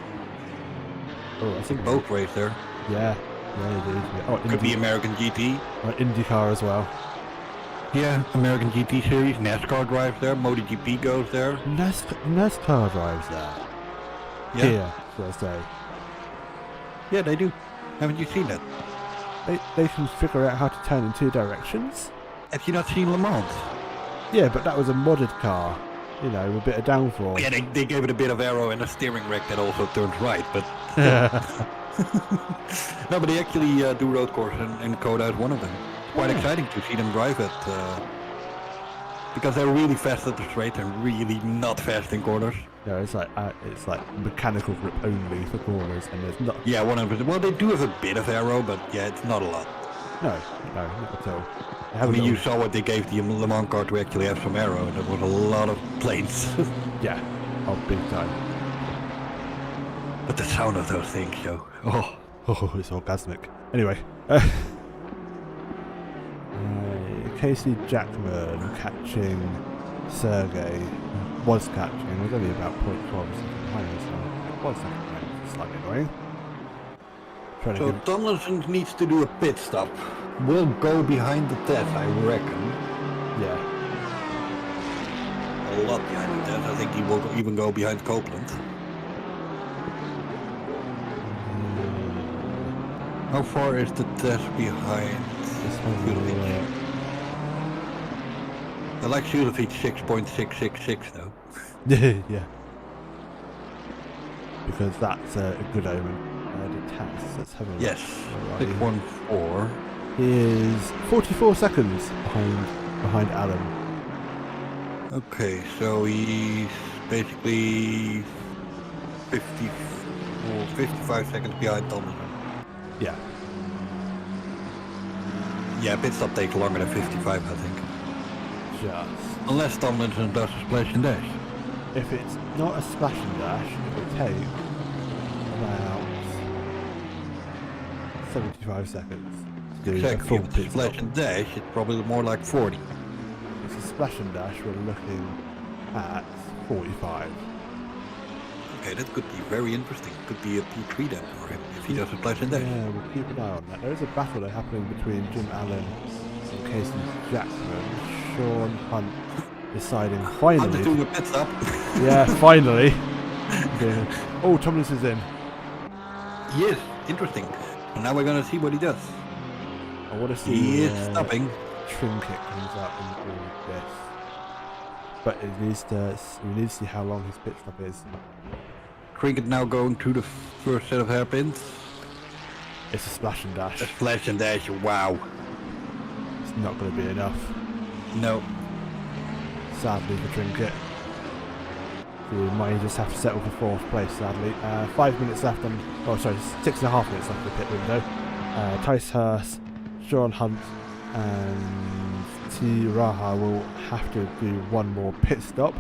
Oh, I think Both race there. Yeah, yeah, it is. Yeah. Oh, Could be American GT. IndyCar as well. Yeah, American GT Series, NASCAR drives there, MotoGP goes there. NASCAR drives there. Yeah. Here, should I say. Yeah, they do. Haven't you seen that? They can figure out how to turn in 2 directions. Have you not seen Le Mans? Yeah, but that was a modded car. You know, with a bit of downforce. Yeah, they gave it a bit of aero and a steering rack that also turns right, but... No, but they actually do road course and COTA is one of them. Quite exciting to see them drive it. Because they're really fast at the straight and really not fast in corners. Yeah, it's like mechanical grip only for corners, and there's not. Yeah, 100%. Well, they do have a bit of aero, but yeah, it's not a lot. No, not at all. I mean, you saw what they gave the Le Mans car to actually have some aero, and there was a lot of planes. Yeah, oh, big time. But the sound of those things, yo. Oh, it's orgasmic. Anyway, Casey Jackman catching Sergey. Was catching. It was only about 0.12 seconds behind us. 1 second behind. Slightly annoying. So Tomlinson needs to do a pit stop. We'll go behind the test, I reckon. Yeah. A lot behind the test. I think he will even go behind Copeland. How far is the test behind? I like Sudovic 6.666 though. Yeah. Because that's a good omen. The test. Let's have a look. Yes. 6.14. He is 44 seconds behind Alan. Okay, so he's basically 55 seconds behind Tomlinson. Yeah. Yeah, pit stop takes longer than 55, I think. Just. Unless Tomlinson does a splash and dash. If it's not a splash and dash, it will take about 75 seconds to do a full If it's pit a splash stop. and dash, it's probably more like 40. If it's a splash and dash, we're looking at 45. Okay, that could be very interesting. Could be a P3 then for him if he does a splash and dash. Yeah, we'll keep an eye on that. There is a battle though happening between Jim Allen and Casey Jackman. Sean Hunt deciding finally. Hunt is doing a pit stop. Yeah, finally. Yeah. Oh, Tomlinson's in. Yes, interesting. And now we're gonna see what he does. I want to see. He is stopping. Trinket comes out in all this, but it needs to. We need to see how long his pit stop is. Trinket now going to the first set of hairpins. It's a splash and dash. A splash and dash. Wow. It's not going to be enough. No. Sadly for Trinket. He might just have to settle for 4th place, sadly. 5 minutes left on... Oh, sorry, 6.5 minutes left on the pit window. Tice Hurst, Sean Hunt and T. Raha will have to do one more pit stop.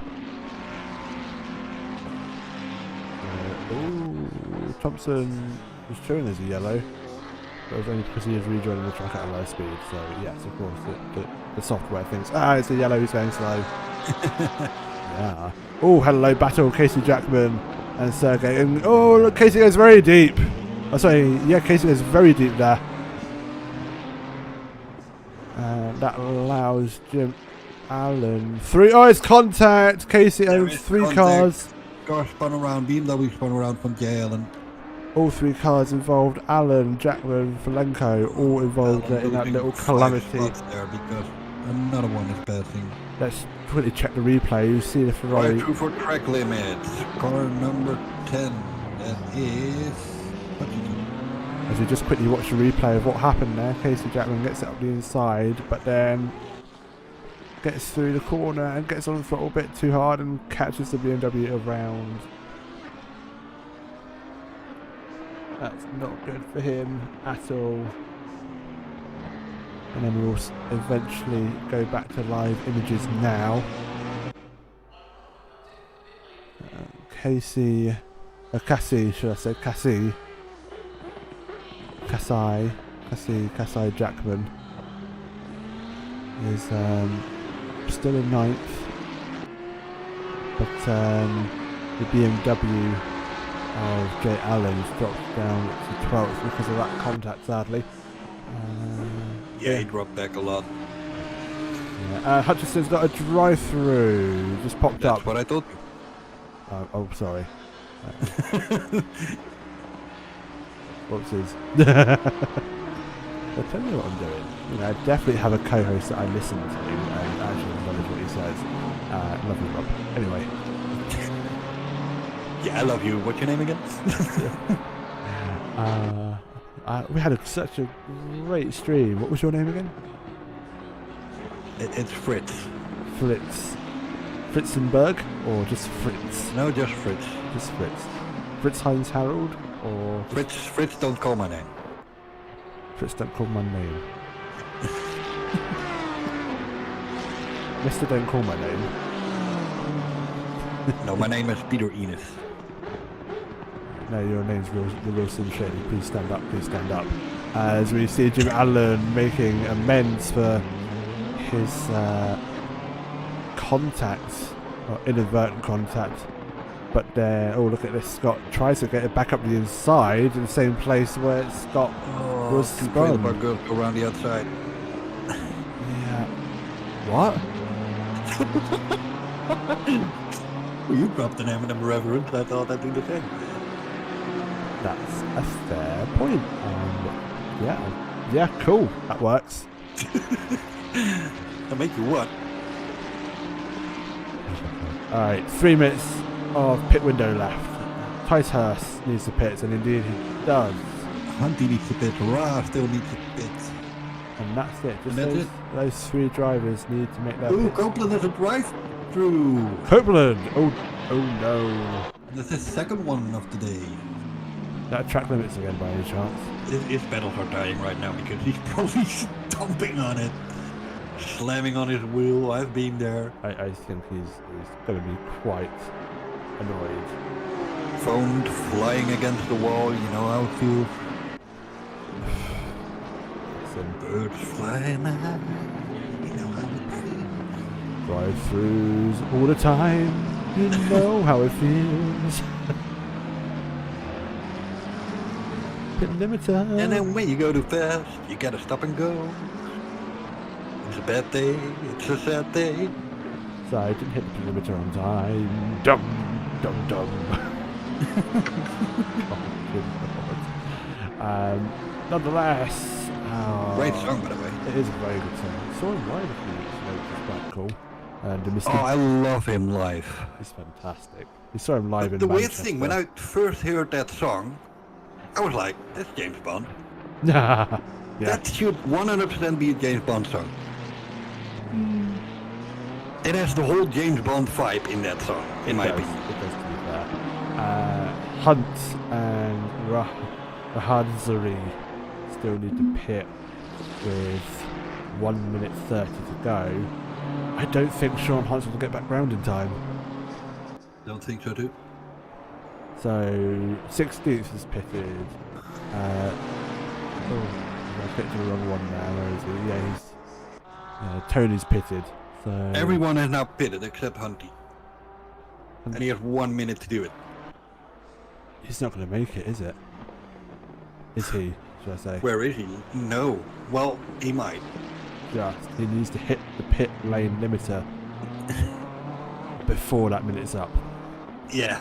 Thompson was showing as a yellow. But it was only because he was rejoining the track at a low speed. So, yes, of course, the software thinks, it's a yellow, he's going slow. Yeah. Oh, hello, battle, Casey Jackman and Sergey. And oh, look, Casey goes very deep. Oh, sorry, yeah, Casey goes very deep there. That allows Jim Allen. Three. Oh, it's contact. Casey owns three cars. Car spun around. BMW spun around from J. Allen. All three cars involved. Allen, Jackman, Falenko, all involved in that little calamity. There because another one is passing. Let's quickly check the replay. You see the Ferrari. Right through for track limits. Car number 10. That is. As we just quickly watch the replay of what happened there, Casey Jackman gets it up the inside, but then gets through the corner and gets on the throttle a bit too hard and catches the BMW around. That's not good for him at all. And then we'll eventually go back to live images now. Casey Jackman is still in 9th, but the BMW of J. Allen's dropped down to 12th because of that contact, sadly. Yeah, he dropped back a lot. Yeah. Hutchinson's got a drive-through, just popped up. That's what I thought. Oh, sorry. Whoopsies. I'll tell you what I'm doing. You know, I definitely have a co-host that I listen to and actually acknowledge what he says. Love you, Rob. Anyway. Yeah, I love you. What's your name again? We had such a great stream. What was your name again? It's Fritz. Fritzenberg or just Fritz? No, just Fritz. Just Fritz. Fritz Heinz Harold or Fritz, don't call my name. Fritz, don't call my name. Mr. Don't call my name. No, my name is Peter Enos. No, your name's Wilson Shady. Please stand up, please stand up. As we see Jim Allen making amends for his contact, or inadvertent contact. But there, oh look at this, Scott tries to get it back up the inside in the same place where Scott was spun. Go around the outside. Yeah. What? Well, you dropped an M&M reverence, I thought I'd do the same. That's a fair point. Yeah, cool. That works. I'll make you what? Alright, 3 minutes of pit window left. Ticehurst needs the pits, and indeed he does. Hunty needs to pit, Ra still needs to pit. And that's it. Just And that's those 3 drivers need to make their Ooh, pits. Copeland has a drive-through. Copeland! Oh no. That's his second one of the day. That track limits again by any chance? His pedals are dying right now because he's probably stomping on it. Slamming on his wheel, I've been there. I think he's going to be quite annoyed. Phone flying against the wall, you know how it feels. Birds flying high, you know how it feels. Drive-throughs all the time, you know how it feels. Pit limiter. And then when you go too fast, you gotta stop and go. It's a bad day, it's a sad day. So I didn't hit the pit limiter on time. Dumb. Nonetheless, Great song, by the way. it is a very good song. Saw him live a few weeks ago, which is quite cool. And Mr. Oh, I love him live. He's fantastic. We saw him live in The weird Manchester. thing, when I first heard that song, I was like, that's James Bond. Yeah. That should 100% be a James Bond song. It has the whole James Bond vibe in that song, in my opinion. It does, to be fair. Hunt and Rahanzari still need to pit with 1 minute 30 to go. I don't think Sean Hunt will get back round in time. Don't think so too. So 16th is pitted. I picked the wrong one now. Where is he? Yeah, he's Tony's pitted. So Everyone has now pitted except Hunty. And he has 1 minute to do it. he's not going to make it, is it? Is he? Should I say? Where is he? No. Well, he might. he needs to hit the pit lane limiter before that minute's up. Yeah.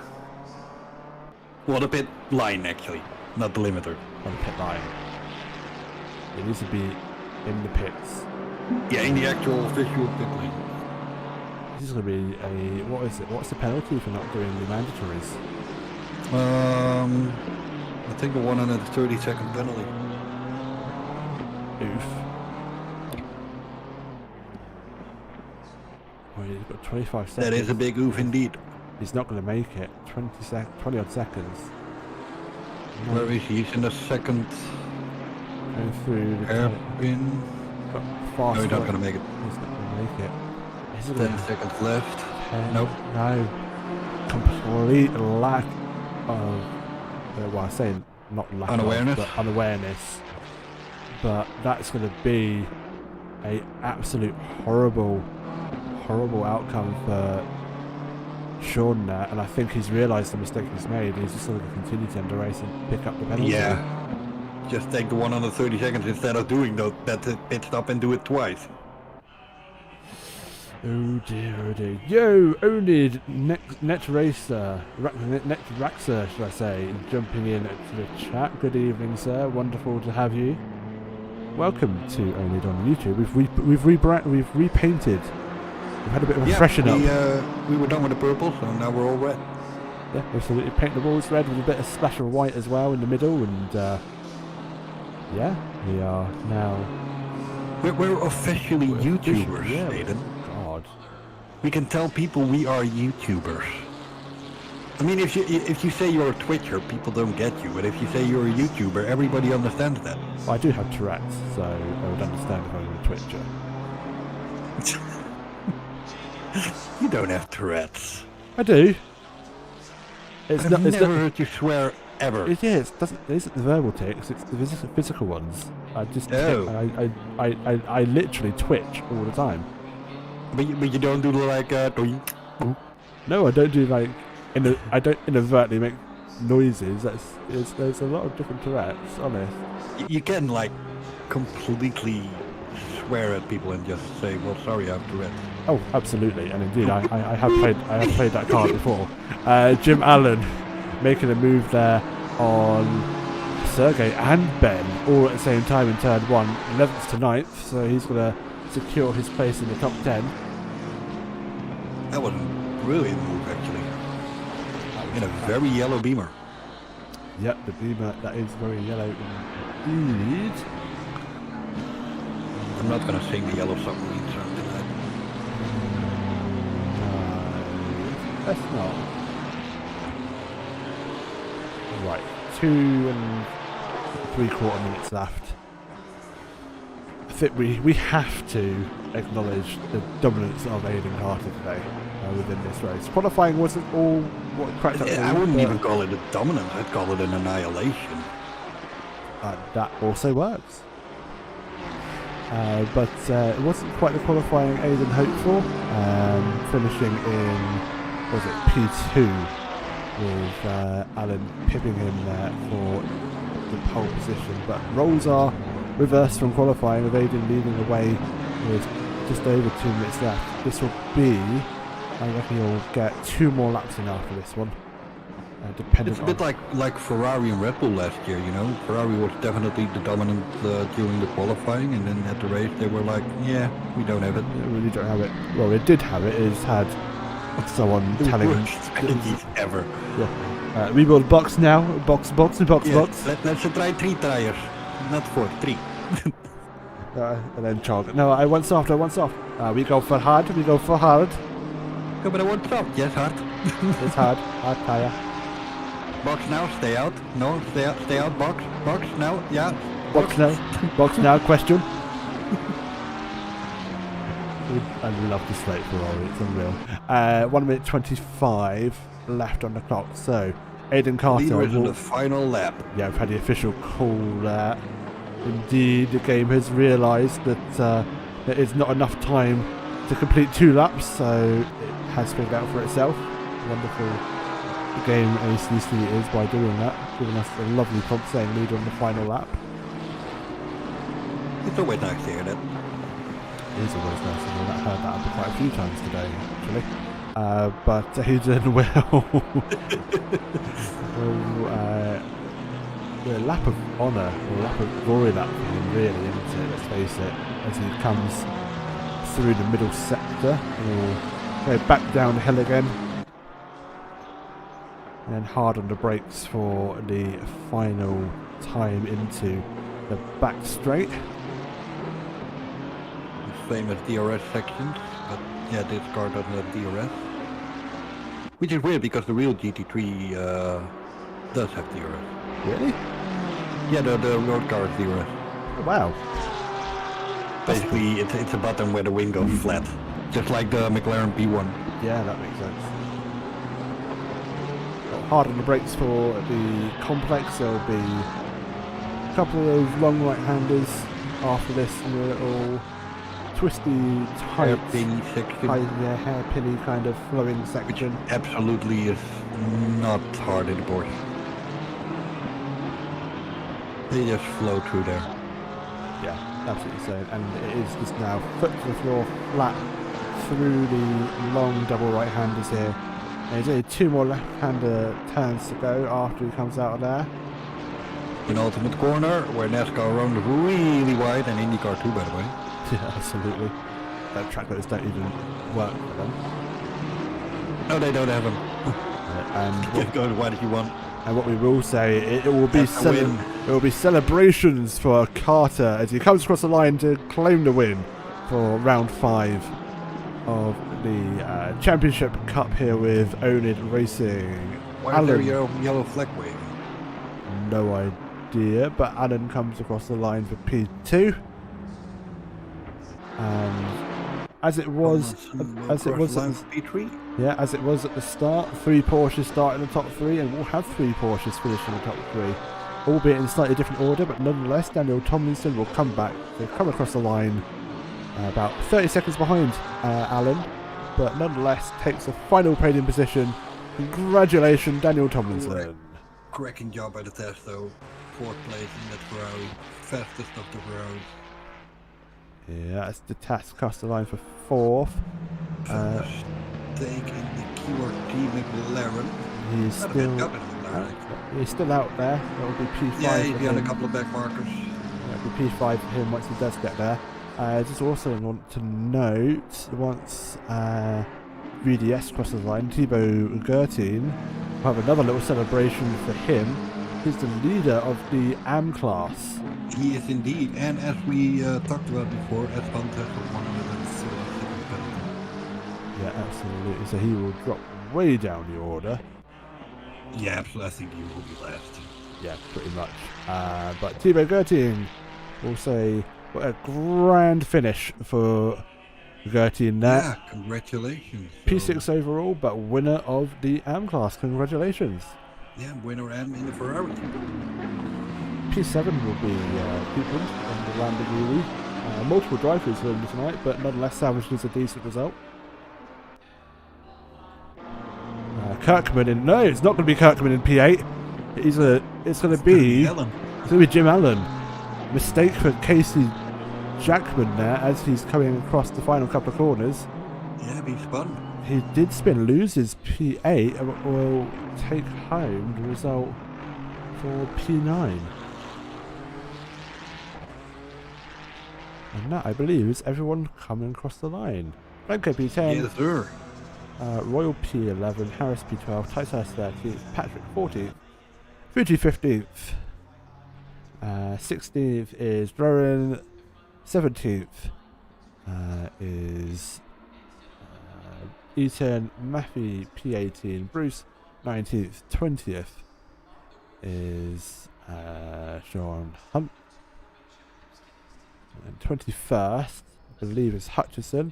Well, the pit line actually, not the limiter. On the pit line. He needs to be in the pits. Yeah, in the actual official pit lane. This is going to be a... What is it? What's the penalty for not doing the mandatories? I think a 130-second penalty. Oof. Well, he's got 25 seconds. That is a big oof indeed. He's not going to make it. 20 odd seconds. No. Where is he? He's in the second Going through the hairpin. fast. No, he's not going to make it. He's not going to make it. 10 seconds left. 10, Nope. No. Complete lack of... well, I say not lack Unawareness. of, but unawareness. But that's going to be a absolute horrible outcome for Sean there, and I think he's realised the mistake he's made. He's just going to continue to end the race and pick up the penalty. Yeah. Just take the 130 seconds instead of doing that pit stop and do it twice. Oh dear, oh dear. Yo, oNiD, Net Racer, Net Racer, should I say, jumping in to the chat. Good evening, sir. Wonderful to have you. Welcome to oNiD on YouTube. We've repainted. We've had a bit of a freshen up. We were done with the purple, so now we're all red. Yeah, absolutely. Paint the walls red with a bit of splash of white as well in the middle, and yeah, we are now. We're officially YouTubers, yeah. Aiden. God. We can tell people we are YouTubers. I mean, if you say you're a Twitcher, people don't get you. But if you say you're a YouTuber, everybody understands that. Well, I do have Tourette's, so I would understand if I were a Twitcher. You don't have Tourette's. I do. It's I've not. It's never not. heard you swear ever. It is. It isn't the verbal tics. It's the physical ones. I just. Oh. I literally twitch all the time. But you don't do like doink. No, I don't do like. I don't inadvertently make noises. There's a lot of different Tourette's. Honest. You can like completely swear at people and just say, "Well, sorry, I have Tourette's." Oh, absolutely, and indeed, I have played that card before. Jim Allen making a move there on Sergey and Ben all at the same time in turn 1, 11th to 9th, so he's going to secure his place in the top 10. That was a brilliant move, actually. In a very yellow beamer. Yep, the beamer that is very yellow indeed. I'm not going to sing the Yellow Submarine song tonight. Let's not. Right, 2 3/4 minutes left. I think we have to acknowledge the dominance of Aiden Carter today within this race. Qualifying wasn't all what cracked up. I wouldn't even call it a dominance. I'd call it an annihilation. That also works. But it wasn't quite the qualifying Aiden hoped for. Finishing in, was it P2, with Alan pipping him there for the pole position. But roles are reversed from qualifying, with Aiden leading the way with just over 2 minutes left. This will be, I reckon he'll get 2 more laps in after this one. It's a bit like Ferrari and Red Bull last year, you know. Ferrari was definitely the dominant during the qualifying, and then at the race they were like, yeah, we don't have it. We really don't have it. Well, it did have it. It's had someone telling him. Ever. Yeah. Rebuild box now. Box. Let's try 3 tires, not 4, 3. And then Charles. No, I want soft. We go for hard. Yeah, but I want soft. Yes, hard. It's hard. Hard tire. Box now, stay out. No, stay out, box now, yeah. Box now, question. I love this late Ferrari, it's unreal. 1 minute 25 left on the clock, so Aiden Carter Leader is in the final lap. Yeah, we've had the official call there. Indeed, the game has realised that there is not enough time to complete 2 laps, so it has figured out for itself. Wonderful game ACC is by doing that, giving us a lovely prompt saying leader on the final lap. It's always nice to hear that. It is always nice to hear that. I heard that quite a few times today, actually. But he's doing well. Well, a lap of honour, or a lap of glory lap for him, really, isn't it? Let's face it. As he comes through the middle sector, he'll go back down the hill again. And then hard on the brakes for the final time into the back straight. Same as DRS sections, but yeah, this car doesn't have DRS. Which is weird because the real GT3 does have DRS. Really? Yeah, the road car is DRS. Oh, wow. Basically, it's a button where the wing goes flat, just like the McLaren P1. Yeah, that makes sense. Hard on the brakes for the complex. There'll be a couple of those long right-handers after this in a little twisty, tight, Hairpin section. hairpinny kind of flowing section. Absolutely is not hard in the Porsche. They just flow through there. Yeah, absolutely so. And it is just now foot to the floor, flat through the long double right-handers here. And there's only 2 more left-hander turns to go after he comes out of there. An ultimate corner where NASCAR runs really wide, and IndyCar too, by the way. Yeah, absolutely. Track roads don't even work for them. No, they don't have them. And Just go as wide as you want. And what we will say, it will be celebrations for Carter as he comes across the line to claim the win for round 5 of the Championship Cup here with oNiD Racing. Why is there a yellow flag waving? No idea, but Alan comes across the line for P2. And as it was P3? Yeah, as it was at the start, 3 Porsches start in the top 3, and we'll have 3 Porsches finish in the top 3, albeit in slightly different order, but nonetheless, Daniel Tomlinson will come back. They'll come across the line about 30 seconds behind Alan, but nonetheless takes a final podium position. Congratulations, Daniel Tomlinson. Cracking job by the test, though. 4th place in that Ferrari, fastest of the Ferraris. Yeah, that's the task across the line for 4th. Taking the QRT McLaren. He's still out there. That will be P5. Yeah, he's got a couple of back markers. That will be P5 for him once he does get there. Just also want to note, once VDS crosses the line, Thibaut Gertin will have another little celebration for him. He's the leader of the AM class. He is indeed, and as we talked about before, as Fantastic 172nd penalty. Yeah, absolutely. So he will drop way down the order. Yeah, absolutely. I think he will be last. Yeah, pretty much. But Thibaut Gertin will say, what a grand finish for Gertin there. Yeah, congratulations. P6 overall, but winner of the AM class. Congratulations. Yeah, winner AM in the Ferrari. P7 will be Cleveland on the Lamborghini. Multiple drive-throughs for him tonight, but nonetheless salvaged as a decent result. Kirkman in... No, it's not going to be Kirkman in P8. It's going to be Jim Allen. Mistake for Casey Jackman there as he's coming across the final couple of corners. Yeah, he spun. He did spin, loses P8, and will take home the result for P9. And that, I believe, is everyone coming across the line. Blanco P10. Yes, sir. Royal P11, Harris P12, Titus 13th, Patrick 14th, Fuji 15th, 16th is Rowan, 17th is Ethan, Maffey P18, Bruce 19th, 20th is Sean Hunt, and 21st I believe is Hutchison,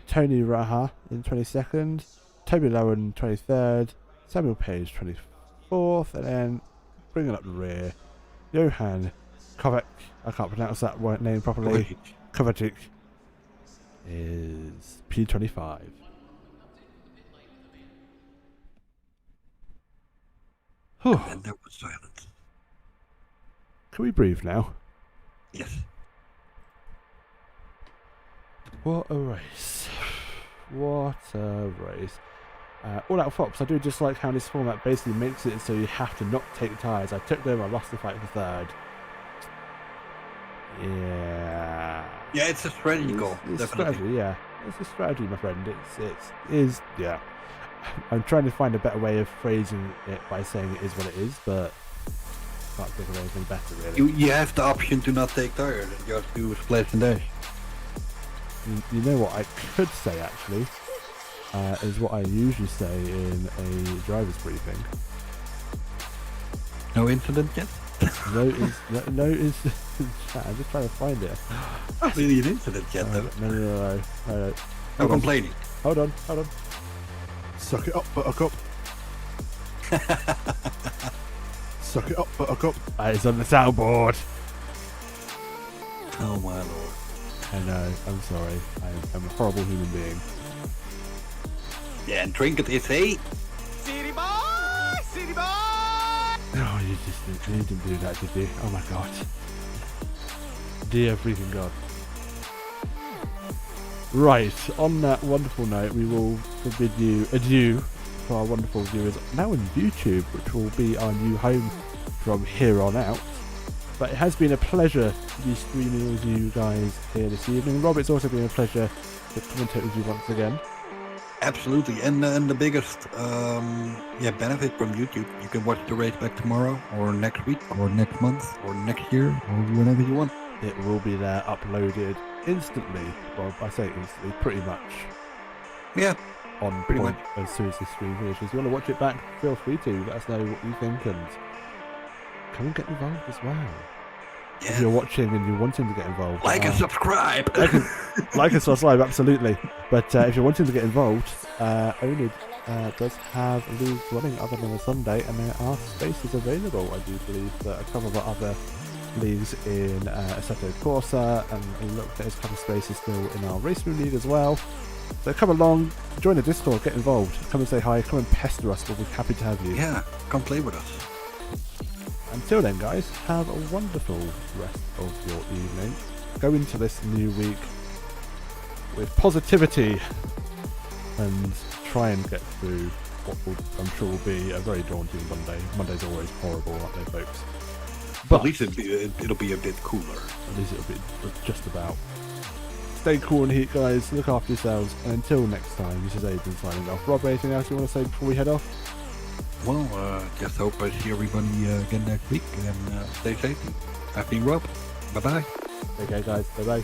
Tony Raha in 22nd, Toby Lowen 23rd, Samuel Page 24th, and then bringing up the rear, Johan Kovac, I can't pronounce that name properly, Kovacic is P25. And there was silence. Can we breathe now? Yes. What a race. What a race. All out Fox, I do just like how this format basically makes it so you have to not take tyres. I took them, I lost the fight for third. Yeah. Yeah, it's a strategy goal. It's Definitely. strategy, yeah. It's a strategy, my friend. It is, yeah. I'm trying to find a better way of phrasing it by saying it is what it is, but can't think of anything better, really. You have the option to not take tires and just do a split and dash. You know what I could say, actually, is what I usually say in a driver's briefing. No incident yet? No is I'm just trying to find it. Not really an incident yet, though. No. No complaining. Hold on. Suck it up, buttercup. Suck it up, buttercup. It's on the soundboard. Oh my lord. I know, I'm sorry. I'm a horrible human being. Yeah, and Trinket is a... City boy! City boy! Oh, you didn't do that, did you? Oh my god. Dear freaking god. Right, on that wonderful note, we will bid you adieu to our wonderful viewers now on YouTube, which will be our new home from here on out. But it has been a pleasure to be streaming with you guys here this evening. Rob, it's also been a pleasure to commentate with you once again. Absolutely, and the biggest benefit from YouTube, you can watch the race back tomorrow, or next week, or next month, or next year, or whenever you want. It will be there uploaded instantly. Well, I say instantly, pretty much. Yeah, On pretty point much. as soon as this stream finishes. If you want to watch it back, feel free to. Let us know what you think and come and get involved as well. If you're Yeah. watching and you're wanting to get involved, Like and subscribe. like and subscribe, absolutely. But if you're wanting to get involved, oNiD does have leagues running other than a Sunday, and there are spaces available, I do believe, for a couple of our other leagues in Assetto Corsa, and look, there's a couple of spaces still in our Raceroom league as well. So come along, join the Discord, get involved, come and say hi, come and pester us, we'll be happy to have you. Yeah, come play with us. Until then, guys, have a wonderful rest of your evening. Go into this new week with positivity and try and get through what will, I'm sure will be a very daunting Monday. Mondays are always horrible, aren't they, folks? But At least it'll be a bit cooler. at least it'll be just about. Stay cool and heat, guys. Look after yourselves. And until next time, this is Aidan signing off. Rob, anything else you want to say before we head off? Well, just hope I see everybody again next week, and stay safe. I've been Rob. Bye-bye. Okay, guys. Bye-bye.